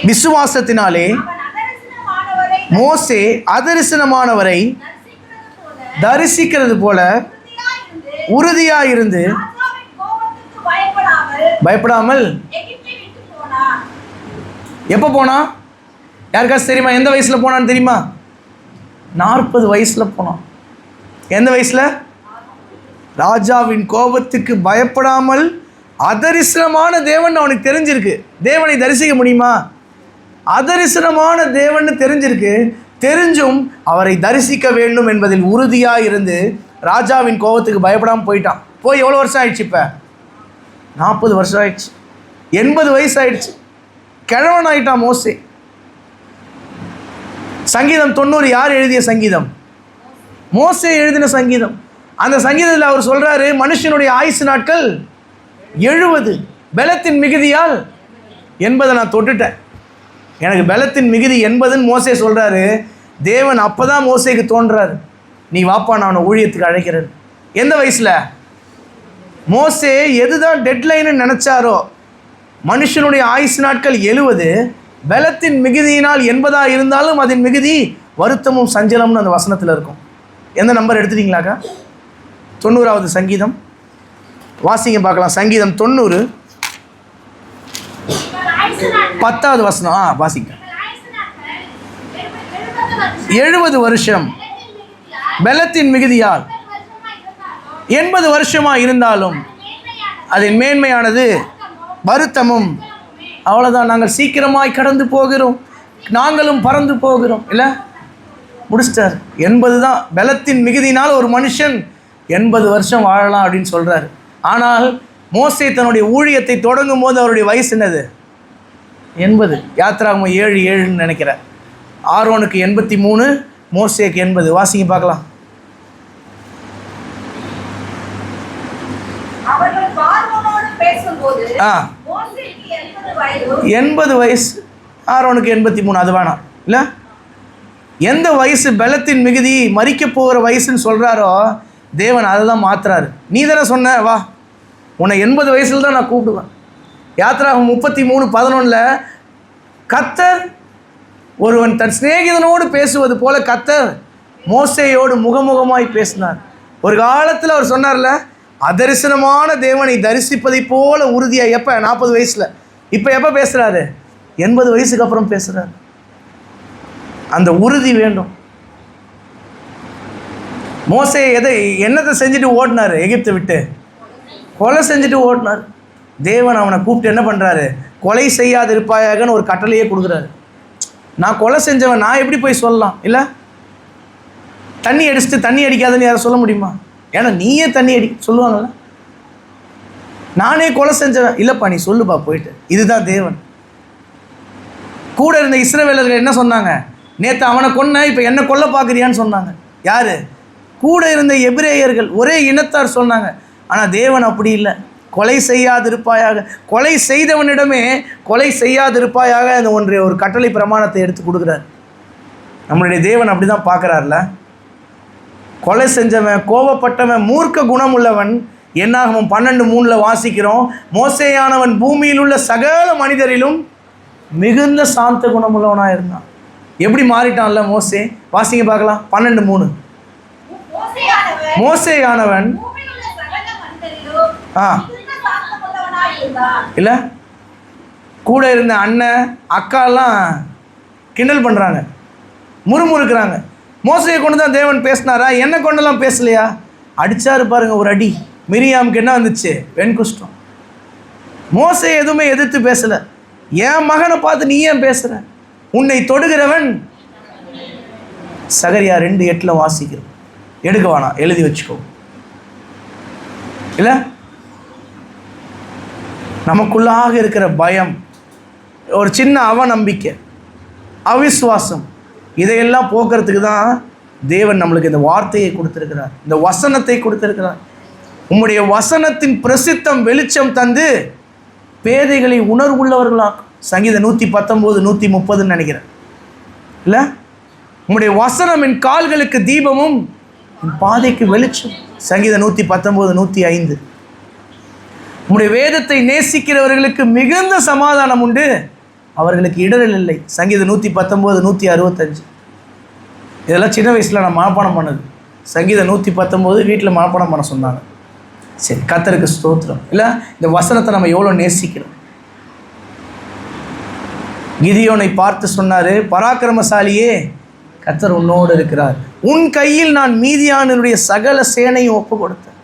விசுவாசத்தினாலே மோசே அதரிசனமானவரை தரிசிக்கிறது போல உறுதியாக இருந்து பயப்படாமல் எப்போ போனா? யாருக்காச்சும் தெரியுமா எந்த வயசில் போனான்னு தெரியுமா? 40 வயசில் போனான். எந்த வயசில்? ராஜாவின் கோபத்துக்கு பயப்படாமல் அதரிசனமான தேவன் அவனுக்கு தெரிஞ்சிருக்கு. தேவனை தரிசிக்க முடியுமா? அதரிசனமான தேவன் தெரிஞ்சிருக்கு. தெரிஞ்சும் அவரை தரிசிக்க வேண்டும் என்பதில் உறுதியாக இருந்து ராஜாவின் கோபத்துக்கு பயப்படாமல் போயிட்டான். போய் எவ்வளோ வருஷம் ஆயிடுச்சு? இப்போ 40 வருஷம் ஆயிடுச்சு. 80 வயசு ஆயிடுச்சு. கிழவன் ஆயிட்டான் மோசே. சங்கீதம் 90 யார் எழுதிய சங்கீதம்? மோசே எழுதின சங்கீதம். அந்த சங்கீதத்தில் அவர் சொல்றாரு, மனுஷனுடைய ஆயுசு நாட்கள் 70, பலத்தின் மிகுதியால் 80. நான் தொட்டுட்டேன். எனக்கு பலத்தின் மிகுதி 80ன்னு மோசே சொல்றாரு. தேவன் அப்பதான் மோசேக்கு தோன்றாரு, நீ வாப்பா நான் அவனை ஊழியத்துக்கு அழைக்கிறேன். எந்த வயசுல? மோசே எதுதான் டெட்லைன்னு நினைச்சாரோ, மனுஷனுடைய ஆயுசு நாட்கள் 70, பலத்தின் மிகுதியினால் 80 இருந்தாலும் அதன் மிகுதி வருத்தமும் சஞ்சலம்னு அந்த வசனத்தில் இருக்கும். எந்த நம்பர் எடுத்துட்டீங்களாக்கா? 90வது சங்கீதம் வாசிங்க பார்க்கலாம். சங்கீதம் 90 10வது வசனம். வாசிங்க. 70 வருஷம் பலத்தின் மிகுதியால் 80 வருஷமா இருந்தாலும் அதன் மேன்மையானது வருத்தமும். அவ்வளோதான், நாங்கள் சீக்கிரமாய் கடந்து போகிறோம், நாங்களும் பறந்து போகிறோம். இல்லை, முடிச்சிட்டார். 80 தான் பலத்தின் மிகுதினால் ஒரு மனுஷன் 80 வருஷம் வாழலாம் அப்படின்னு சொல்கிறார். ஆனால் மோசே தன்னுடைய ஊழியத்தை தொடங்கும் போது அவருடைய வயசு என்னது? 80. யாத்திராகமம் 7:7ன்னு நினைக்கிறேன். ஆரோனுக்கு 83, மோசேக்கு 80. வாசிங்க பார்க்கலாம். அவர்கள் பார்வோனோடு பேசும்போது 80 வயசு, ஆரோனுக்கு 83. அது வேணாம் இல்லை. எந்த வயசு பலத்தின் மிகுதி மரிக்க போகிற வயசுன்னு சொல்கிறாரோ தேவன் அதை தான் மாற்றுறாரு. நீ தானே சொன்ன, வா உன்னை 80 வயசில் தான் நான் கூப்பிடுவேன். யாத்திராகமம் 33:11 கர்த்தர் ஒருவன் தன் சிநேகிதனோடு பேசுவது போல கர்த்தர் மோசேயோடு முகமுகமாய் பேசினார். ஒரு காலத்தில் அவர் சொன்னார்ல, அதரிசனமான தேவனை தரிசிப்பதை போல உறுதியாக. எப்போ? 40 வயசில். இப்போ எப்போ பேசுகிறாரு? 80 வயசுக்கு அப்புறம் பேசுகிறார். அந்த உறுதி வேண்டும். மோசே என்னத்தை செஞ்சுட்டு ஓடினார்? எகிப்தை விட்டு கொலை செஞ்சுட்டு ஓடினார். தேவன் அவனை கூப்பிட்டு என்ன பண்ணுறாரு? கொலை செய்யாது இருப்பாயாகன்னு ஒரு கட்டளையே கொடுக்குறாரு. நான் கொலை செஞ்சவன், நான் எப்படி போய் சொல்லலாம்? இல்லை, தண்ணி அடிச்சுட்டு தண்ணி அடிக்காதுன்னு யாரை சொல்ல முடியுமா? ஏன்னா நீயே தண்ணி சொல்லுவாங்கள்ல. நானே கொலை செஞ்சவன், இல்லைப்பா நீ சொல்லுப்பா போயிட்டு. இதுதான் தேவன். கூட இருந்த இஸ்ரவேலர்கள் என்ன சொன்னாங்க? நேற்று அவனை கொன்ன, இப்போ என்ன கொல்ல பார்க்குறியான்னு சொன்னாங்க. யார்? கூட இருந்த எபிரேயர்கள், ஒரே இனத்தார் சொன்னாங்க. ஆனால் தேவன் அப்படி இல்லை. கொலை செய்யாதிருப்பாயாக, கொலை செய்தவனிடமே கொலை செய்யாதிருப்பாயாக அந்த ஒரு கட்டளை பிரமாணத்தை எடுத்து கொடுக்குறார். நம்மளுடைய தேவன் அப்படி தான் பார்க்குறாருல. கொலை செஞ்சவன், கோபப்பட்டவன், மூர்க்க குணம் உள்ளவன். என்னாகமம் 12:3 வாசிக்கிறோம், மோசேயானவன் பூமியில் உள்ள சகல மனிதரிலும் மிகுந்த சாந்த குணமுள்ளவனாக இருந்தான். எப்படி மாறிட்டான்ல மோசே? வாசிங்க பார்க்கலாம். 12:3 மோசேயானவன் இல்லை, கூட இருந்த அண்ணன் அக்காலாம் கிண்டல் பண்ணுறாங்க, முறுமுறுக்கிறாங்க. மோசையை கொண்டு தான் தேவன் பேசினாரா? என்ன கொண்டெல்லாம் பேசலையா? அடித்தாரு பாருங்க ஒரு அடி. மிரியாமுக்கு என்ன வந்துச்சு? வெண்குஷ்டம். மோசே எதுவுமே எதிர்த்து பேசலை. என் மகனை பார்த்து நீ ஏன் பேசுகிற? உன்னை தொடுகிறவன். சகரியா 2:8 வாசிக்கிறோம். எடுக்க வேணாம், எழுதி வச்சுக்கோ. இல்லை, நமக்குள்ளாக இருக்கிற பயம், ஒரு சின்ன அவநம்பிக்கை, அவிசுவாசம், இதையெல்லாம் போக்குறதுக்கு தான் தேவன் நம்மளுக்கு இந்த வார்த்தையை கொடுத்துருக்கிறார், இந்த வசனத்தை கொடுத்துருக்கிறார். உம்முடைய வசனத்தின் பிரசித்தம் வெளிச்சம் தந்து பேதைகளை உணர்வுள்ளவர்களாக்கும். சங்கீதம் 119 130 நினைக்கிறேன் இல்லை? உம்முடைய வசனம் என் கால்களுக்கு தீபமும் என் பாதைக்கு வெளிச்சம். சங்கீதம் 119 105. உம்முடைய வேதத்தை நேசிக்கிறவர்களுக்கு மிகுந்த சமாதானம் உண்டு, அவர்களுக்கு இடரல் இல்லை. சங்கீதம் 119 165. இதெல்லாம் சின்ன வயசில் நான் மனப்பாடம் பண்ணது. சங்கீதம் 119 வீட்டில் மனப்பாடம் பண்ண சொன்னாங்க. சரி, கர்த்தருக்கு ஸ்தோத்திரம். இல்லை, இந்த வசனத்தை நம்ம எவ்வளோ நேசிக்கிறோம். கிதியோனை பார்த்து சொன்னார், பராக்கிரமசாலியே, கர்த்தர் உன்னோடு இருக்கிறார், உன் கையில் நான் மீதியானியருடைய சகல சேனையை ஒப்பு கொடுத்தேன்.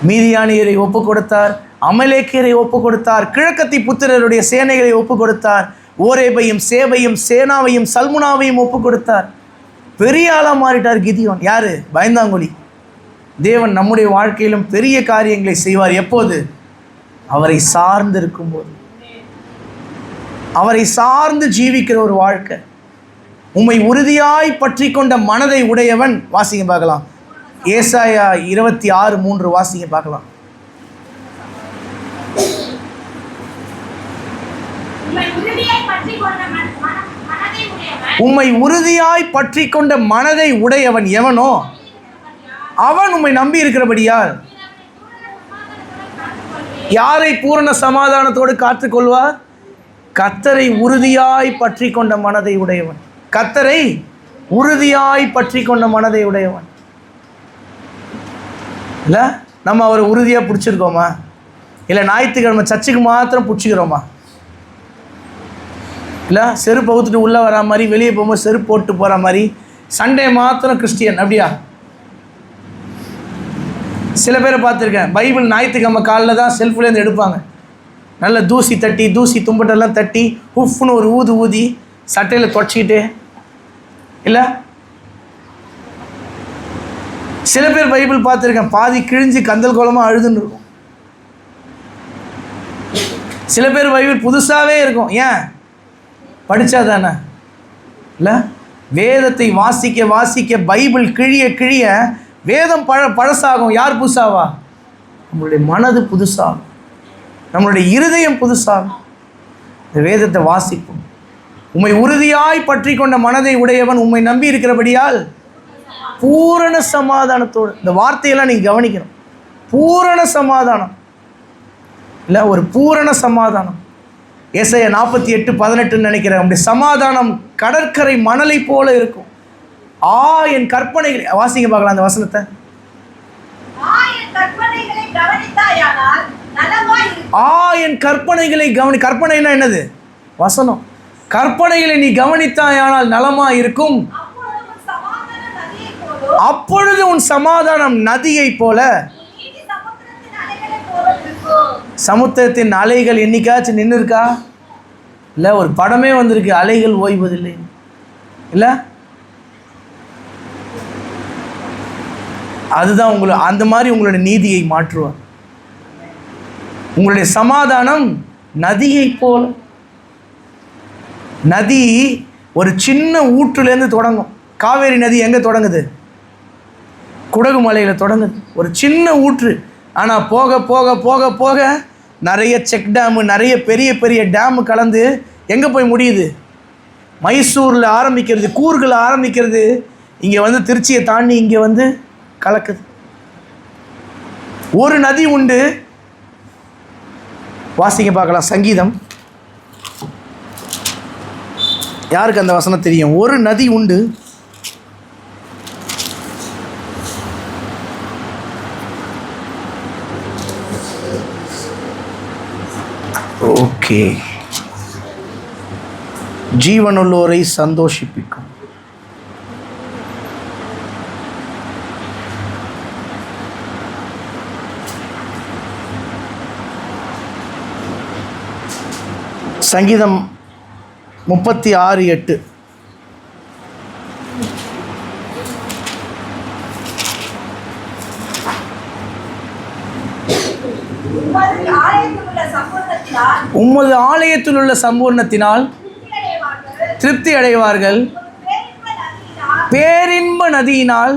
மீதியானியரை ஒப்பு கொடுத்தார், அமலேக்கியரை ஒப்பு கொடுத்தார், கிழக்கத்தி புத்திரருடைய சேனைகளை ஒப்பு கொடுத்தார், ஓரேபையும் சேபையும் சேனாவையும் சல்முனாவையும் ஒப்பு கொடுத்தார். பெரிய ஆளாக மாறிட்டார் கிதியோன். யார்? பயந்தாங்கொலி. தேவன் நம்முடைய வாழ்க்கையிலும் பெரிய காரியங்களை செய்வார். எப்போது? அவரை சார்ந்து இருக்கும்போது. அவரை சார்ந்து ஜீவிக்கிற ஒரு வாழ்க்கை. உம்மை உறுதியாய் பற்றி கொண்ட மனதை உடையவன். வாசிங்க பார்க்கலாம். ஏசாயா 26:3 வாசிங்க பார்க்கலாம். உம்மை உறுதியாய் பற்றி கொண்ட மனதை உடையவன் எவனோ அவன் உம்மை நம்பி இருக்கிறபடியால் யாரை பூரண சமாதானத்தோடு காத்துக்கொள்வார்? கர்த்தரை உறுதியாய் பற்றி கொண்ட மனதை உடையவன். கர்த்தரை உறுதியாய் பற்றி கொண்ட மனதை உடையவன். இல்லை, நம்ம அவரை உறுதியாக பிடிச்சிருக்கோமா? இல்லை ஞாயிற்றுக்கிழமை சர்ச்சுக்கு மாத்திரம் பிடிச்சிக்கிறோமா? இல்லை, செருப்பு அவுத்துட்டு உள்ளே வரா மாதிரி, வெளியே போகும்போது செருப்பு போட்டு போகிற மாதிரி, சண்டே மாத்திரம் கிறிஸ்டியன் அப்படியா? சில பேரை பார்த்துருக்கேன், பைபிள் ஞாயிற்றுக்கிழமை காலில் தான் செல்ஃப்லேருந்து எடுப்பாங்க. நல்ல தூசி தட்டி, தூசி தும்பட்டெல்லாம் தட்டி, உஃப்னு ஒரு ஊதி சட்டையில் தொடச்சிக்கிட்டு. இல்லை, சில பேர் பைபிள் பார்த்துருக்கேன், பாதி கிழிஞ்சு கந்தல் கோலமாக அழுதுன்னு இருக்கும். சில பேர் பைபிள் புதுசாகவே இருக்கும். ஏன்? படித்தா தானே. இல்லை, வேதத்தை வாசிக்க வாசிக்க பைபிள் கிழிய கிழிய வேதம் பழசாகும். யார் புதுசாவா? நம்மளுடைய மனது புதுசாகும், நம்மளுடைய இருதயம் புதுசாகும். இந்த வேதத்தை வாசிப்போம். உம்மை உறுதியாய் பற்றி கொண்ட மனதை உடையவன் உம்மை நம்பி இருக்கிறபடியால் பூரண சமாதானத்தோடு. இந்த வார்த்தையெல்லாம் நீங்கள் கவனிக்கணும். பூரண சமாதானம். இல்லை, ஒரு பூரண சமாதானம். ஏசாயா 48:18 நினைக்கிறேன். அப்படி சமாதானம் கடற்கரை மணலை போல இருக்கும். என் கற்பனைகளை வாசிங்க பார்க்கலாம் அந்த வசனத்தை. என் கற்பனைகளை கவனி. கற்பனைனா என்னது? வசனம். கற்பனைகளை நீ கவனித்தாயானால் நலமா இருக்கும், அப்பொழுது உன் சமாதானம் நதியை போல. சமுத்திரத்தின் அலைகள் என்னைக்காச்சும் நின்று இருக்கா? இல்லை, ஒரு படமே வந்திருக்கு, அலைகள் ஓய்வதில்லை. இல்லை, அதுதான் உங்களை அந்த மாதிரி உங்களுடைய நீதியை மாற்றுவார். உங்களுடைய சமாதானம் நதியை போல. நதி ஒரு சின்ன ஊற்றுலேருந்து தொடங்கும். காவேரி நதி எங்கே தொடங்குது? குடகு மலையில் தொடங்குது. ஒரு சின்ன ஊற்று. ஆனால் போக போக போக போக நிறைய செக் டேமு, நிறைய பெரிய பெரிய டேமு கலந்து எங்கே போய் முடியுது? மைசூரில் ஆரம்பிக்கிறது, கூர்கில் ஆரம்பிக்கிறது, இங்கே வந்து திருச்சியை தாண்டி இங்கே வந்து கலக்குது. ஒரு நதி உண்டு. வாசிங்க பார்க்கலாம். சங்கீதம். யாருக்கு அந்த வசனம் தெரியும்? ஒரு நதி உண்டு. ஓகே. ஜீவனுள்ளோரை சந்தோஷிப்பிக்கும். சங்கீதம் 36:8. உமது ஆலயத்தில் உள்ள சம்பூர்ணத்தினால் திருப்தி அடைவார்கள், பேரின்ப நதியினால்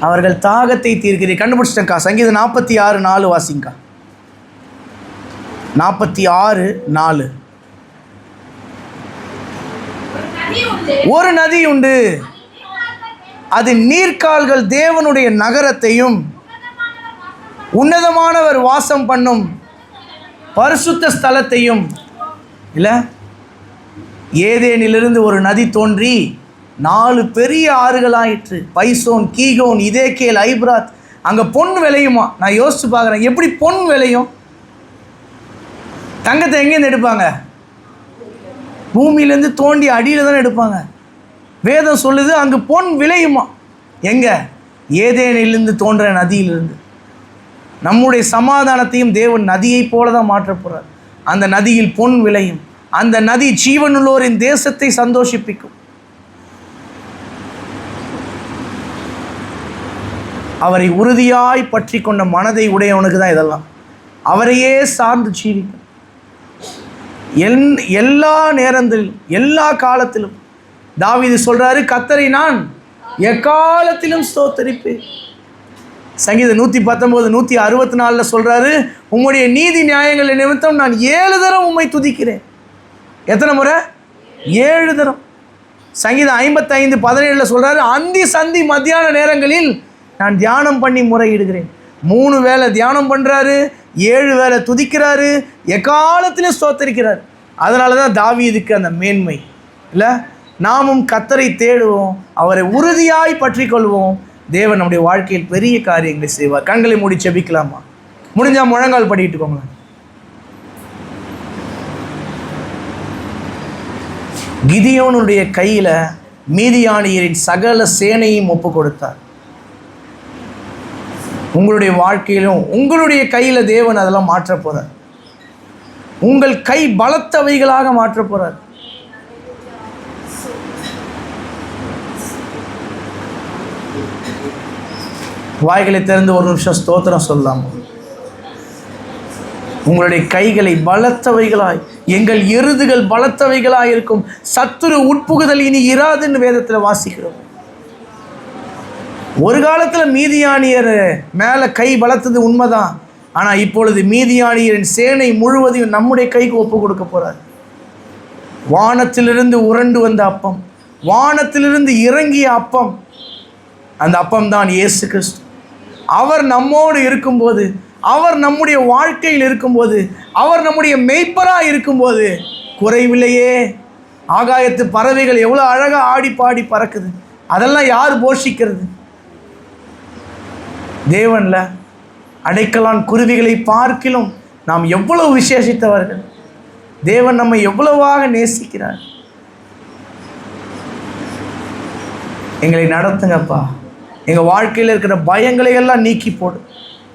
அவர்கள் தாகத்தை தீர்க்கிறீர். கண்டுபிடிச்சிட்டேங்க்கா. சங்கீதம் 46:4 வாசிங்கக்கா. 46:4. ஒரு நதி உண்டு, அது நீர்க்கால்கள் தேவனுடைய நகரத்தையும் உன்னதமானவர் வாசம் பண்ணும் பரிசுத்த ஸ்தலத்தையும். இல்லை, ஏதேனிலிருந்து ஒரு நதி தோன்றி 4 பெரிய ஆறுகளாயிற்று. பைசோன், கீகோன், இதேக்கேல், ஐப்ராத். அங்கே பொன் விளையுமா? நான் யோசிச்சு பார்க்குறேன், எப்படி பொன் விளையும்? தங்கத்தை எங்கேருந்து எடுப்பாங்க? பூமியிலேருந்து தோண்டி அடியில் தானே எடுப்பாங்க. வேதம் சொல்லுது அங்கே பொன் விளையுமா. எங்கே? ஏதேனிலிருந்து தோன்ற நதியிலிருந்து. நம்முடைய சமாதானத்தையும் தேவன் நதியை போல தான் மாற்ற போகிறார். அந்த நதியில் பொன் விளையும். அந்த நதி ஜீவனுள்ளோரின் தேசத்தை சந்தோஷிப்பிக்கும். அவரை உறுதியாய் பற்றி கொண்ட மனதை உடையவனுக்கு தான் இதெல்லாம். அவரையே சார்ந்து ஜீவிக்கும். எல்லா நேரத்திலும் எல்லா காலத்திலும். தாவீது சொல்றாரு, கர்த்தரை நான் எக்காலத்திலும் ஸ்தோத்தரிப்பேன். சங்கீதம் 119 164 சொல்றாரு, உம்முடைய நீதி நியாயங்கள் நிமித்தம் நான் 7 தரம் உம்மை துதிக்கிறேன். எத்தனை முறை? 7 தரம். சங்கீதம் 55:17 சொல்றாரு, அந்தி சந்தி மத்தியான நேரங்களில் நான் தியானம் பண்ணி முறையிடுகிறேன். 3 வேளை தியானம் பண்ணுறாரு, 7 வேளை துதிக்கிறாரு, எக்காலத்திலும் ஸ்தோத்தரிக்கிறார். அதனால தான் தாவீதுக்கு அந்த மேன்மை. இல்லை, நாமும் கர்த்தரை தேடுவோம், அவரை உறுதியாய் பற்றி கொள்வோம். தேவன் நம்முடைய வாழ்க்கையில் பெரிய காரியங்களை செய்வார். கண்களை மூடி ஜெபிக்கலாமா? முடிஞ்சால் முழங்கால் படிக்கிட்டு போங்களேன். கிதியோனுடைய கையில் மீதியானியரின் சகல சேனையும் ஒப்பு கொடுத்தார். உங்களுடைய வாழ்க்கையிலும் உங்களுடைய கையில் தேவன் அதெல்லாம் மாற்ற போகிறார். உங்கள் கை பலத்தவைகளாக மாற்ற போகிறார். வாய்களை திறந்து ஒரு நிமிஷம் ஸ்தோத்திரம் சொல்லலாம். உங்களுடைய கைகளை பலத்தவைகளாய், எங்கள் எருதுகள் பலத்தவைகளாய் இருக்கும், சத்துரு உட்புகுதல் இனி இராதுன்னு வேதத்தில் வாசிக்கிறோம். ஒரு காலத்தில் மீதியானியர் மேலே கை பலத்தது உண்மைதான். ஆனால் இப்பொழுது மீதியானியரின் சேனை முழுவதையும் நம்முடைய கைக்கு ஒப்பு கொடுக்க போகிறார். வானத்திலிருந்து உருண்டு வந்த அப்பம், வானத்திலிருந்து இறங்கிய அப்பம், அந்த அப்பம் தான் இயேசு கிறிஸ்து. அவர் நம்மோடு இருக்கும்போது, அவர் நம்முடைய வாழ்க்கையில் இருக்கும்போது, அவர் நம்முடைய மெய்ப்பராக இருக்கும்போது குறைவில்லையே. ஆகாயத்து பறவைகள் எவ்வளோ அழகாக ஆடி பாடி பறக்குது. அதெல்லாம் யார் போஷிக்கிறது? தேவன்ல அடைக்கலான் குருவிகளை பார்க்கிலும் நாம் எவ்வளவு விசேஷித்தவர்கள். தேவன் நம்மை எவ்வளவாக நேசிக்கிறார். எங்களை நடத்துங்கப்பா. எங்கள் வாழ்க்கையில் இருக்கிற பயங்களை எல்லாம் நீக்கி போடு.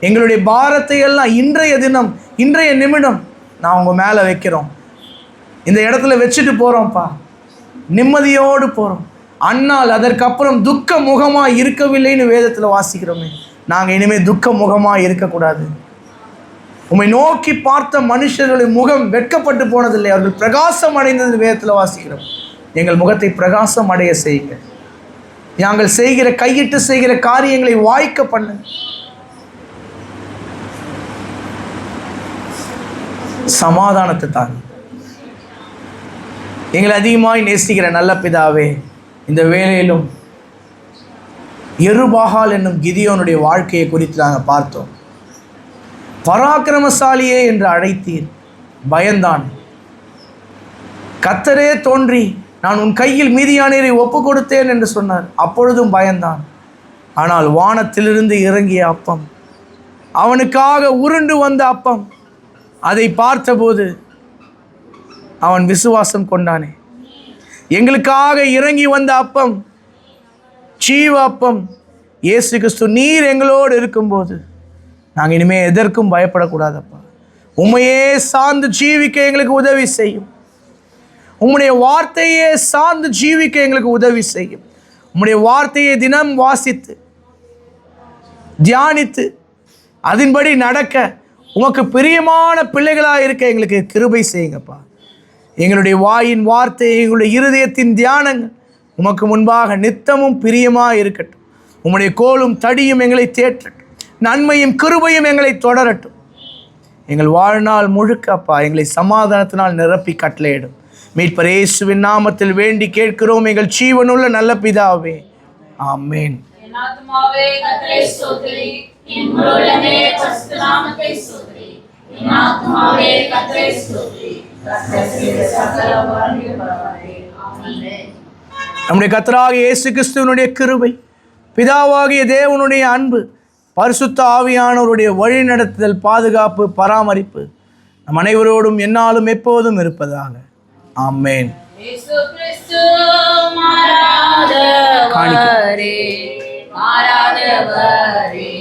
எங்களுடைய பாரத்தை எல்லாம் இன்றைய தினம், இன்றைய நிமிடம் நான் உங்கள் மேலே வைக்கிறோம். இந்த இடத்துல வச்சுட்டு போகிறோம்ப்பா. நிம்மதியோடு போகிறோம். அன்னால் அதற்கப்புறம் துக்க முகமாக இருக்கவில்லைன்னு வேதத்தில் வாசிக்கிறோமே. நாங்கள் இனிமேல் துக்க முகமாக இருக்கக்கூடாது. உம்மை நோக்கி பார்த்த மனுஷர்களுடைய முகம் வெட்கப்பட்டு போனதில்லை, அவர்கள் பிரகாசம் அடைந்தது வேதத்தில் வாசிக்கிறோம். எங்கள் முகத்தை பிரகாசம் அடைய செய்யுங்க. நாங்கள் செய்கிற கையிட்டு செய்கிற காரியங்களை வாய்க்க பண்ணுங்க. சமாதானத்தை தாங்க. எங்களை அதிகமாய் நேசிக்கிற நல்ல பிதாவே, இந்த வேளையிலும் எருபாகால் என்னும் கிதியோனுடைய வாழ்க்கையை குறித்து நாங்கள் பார்த்தோம். பராக்கிரமசாலியே என்று அழைத்தீர், பயந்தான். கர்த்தரே தோன்றி நான் உன் கையில் மீதியானியரை ஒப்பு கொடுத்தேன் என்று சொன்னார். அப்பொழுதும் பயந்தான். ஆனால் வானத்திலிருந்து இறங்கிய அப்பம், அவனுக்காக உருண்டு வந்த அப்பம், அதை பார்த்தபோது அவன் விசுவாசம் கொண்டானே. எங்களுக்காக இறங்கி வந்த அப்பம், ஜீவ அப்பம் இயேசு கிறிஸ்து, நீர் எங்களோடு இருக்கும்போது நாங்கள் இனிமேல் எதற்கும் பயப்படக்கூடாதப்பா. உம்மையே சார்ந்து ஜீவிக்க எங்களுக்கு உதவி செய்யும். உம்முடைய வார்த்தையே சார்ந்து ஜீவிக்க எங்களுக்கு உதவி செய்யும். உம்முடைய வார்த்தையை தினம் வாசித்து தியானித்து அதன்படி நடக்க உமக்கு பிரியமான பிள்ளைகளாக இருக்க எங்களுக்கு கிருபை செய்யுங்கப்பா. எங்களுடைய வாயின் வார்த்தை, எங்களுடைய இருதயத்தின் தியானங்கள் உமக்கு முன்பாக நித்தமும் பிரியமாக இருக்கட்டும். உம்முடைய கோலும் தடியும் எங்களை தேற்றட்டும். நன்மையும் கிருபையும் எங்களை தொடரட்டும். எங்கள் வாழ்நாள் முழுக்க அப்பா எங்களை சமாதானத்தினால் நிரப்பி கட்டளையிடும். மீட்பர் இயேசுவின் நாமத்தில் வேண்டி கேட்கிறோம் எங்கள் ஜீவனுள்ள நல்ல பிதாவே, ஆமென். என் ஆத்துமாவே கர்த்தரை ஸ்தோத்திரி, என் முழுவதுமே பரிசுத்த நாமத்தை ஸ்தோத்திரி. என் ஆத்துமாவே கர்த்தரை ஸ்தோத்திரி, கர்த்தர் செய்த சகல உபகாரங்களையும் மறவாதே. ஆமென். நம்முடைய கர்த்தராகிய இயேசு கிறிஸ்துவினுடைய கிருபை, பிதாவாகிய தேவனுடைய அன்பு, பரிசுத்த ஆவியானவருடைய வழிநடத்துதல், பாதுகாப்பு, பராமரிப்பு நம் அனைவரோடும் என்னாலும் எப்போதும் இருப்பதாக. ஆமென். இயேசு கிறிஸ்து மாறாதவரே, மாறாதவரே,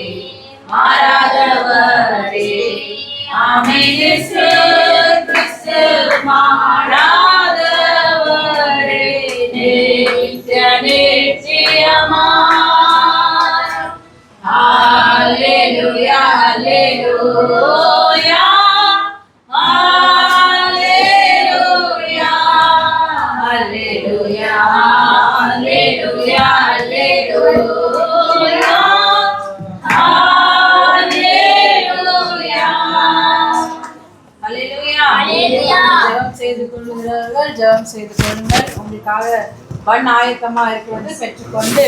மாறாதவரே. ஆமென். இயேசு கிறிஸ்து மாறாதவரே, நித்திய நித்தியமாய். ஹல்லேலூயா, ஹல்லேலூயா, ஹல்லேலூயா, ஹல்லேலூயா, ஹல்லேலூயா, ஹல்லேலூயா, ஹல்லேலூயா, ஹல்லேலூயா. ஜெபம் செய்து கொள்ளுங்கள், ஜெபம் செய்து கொள்ளுங்கள். உங்களுக்காக ஆயத்தமா இருக்கிறது பெற்றுக்கொண்டு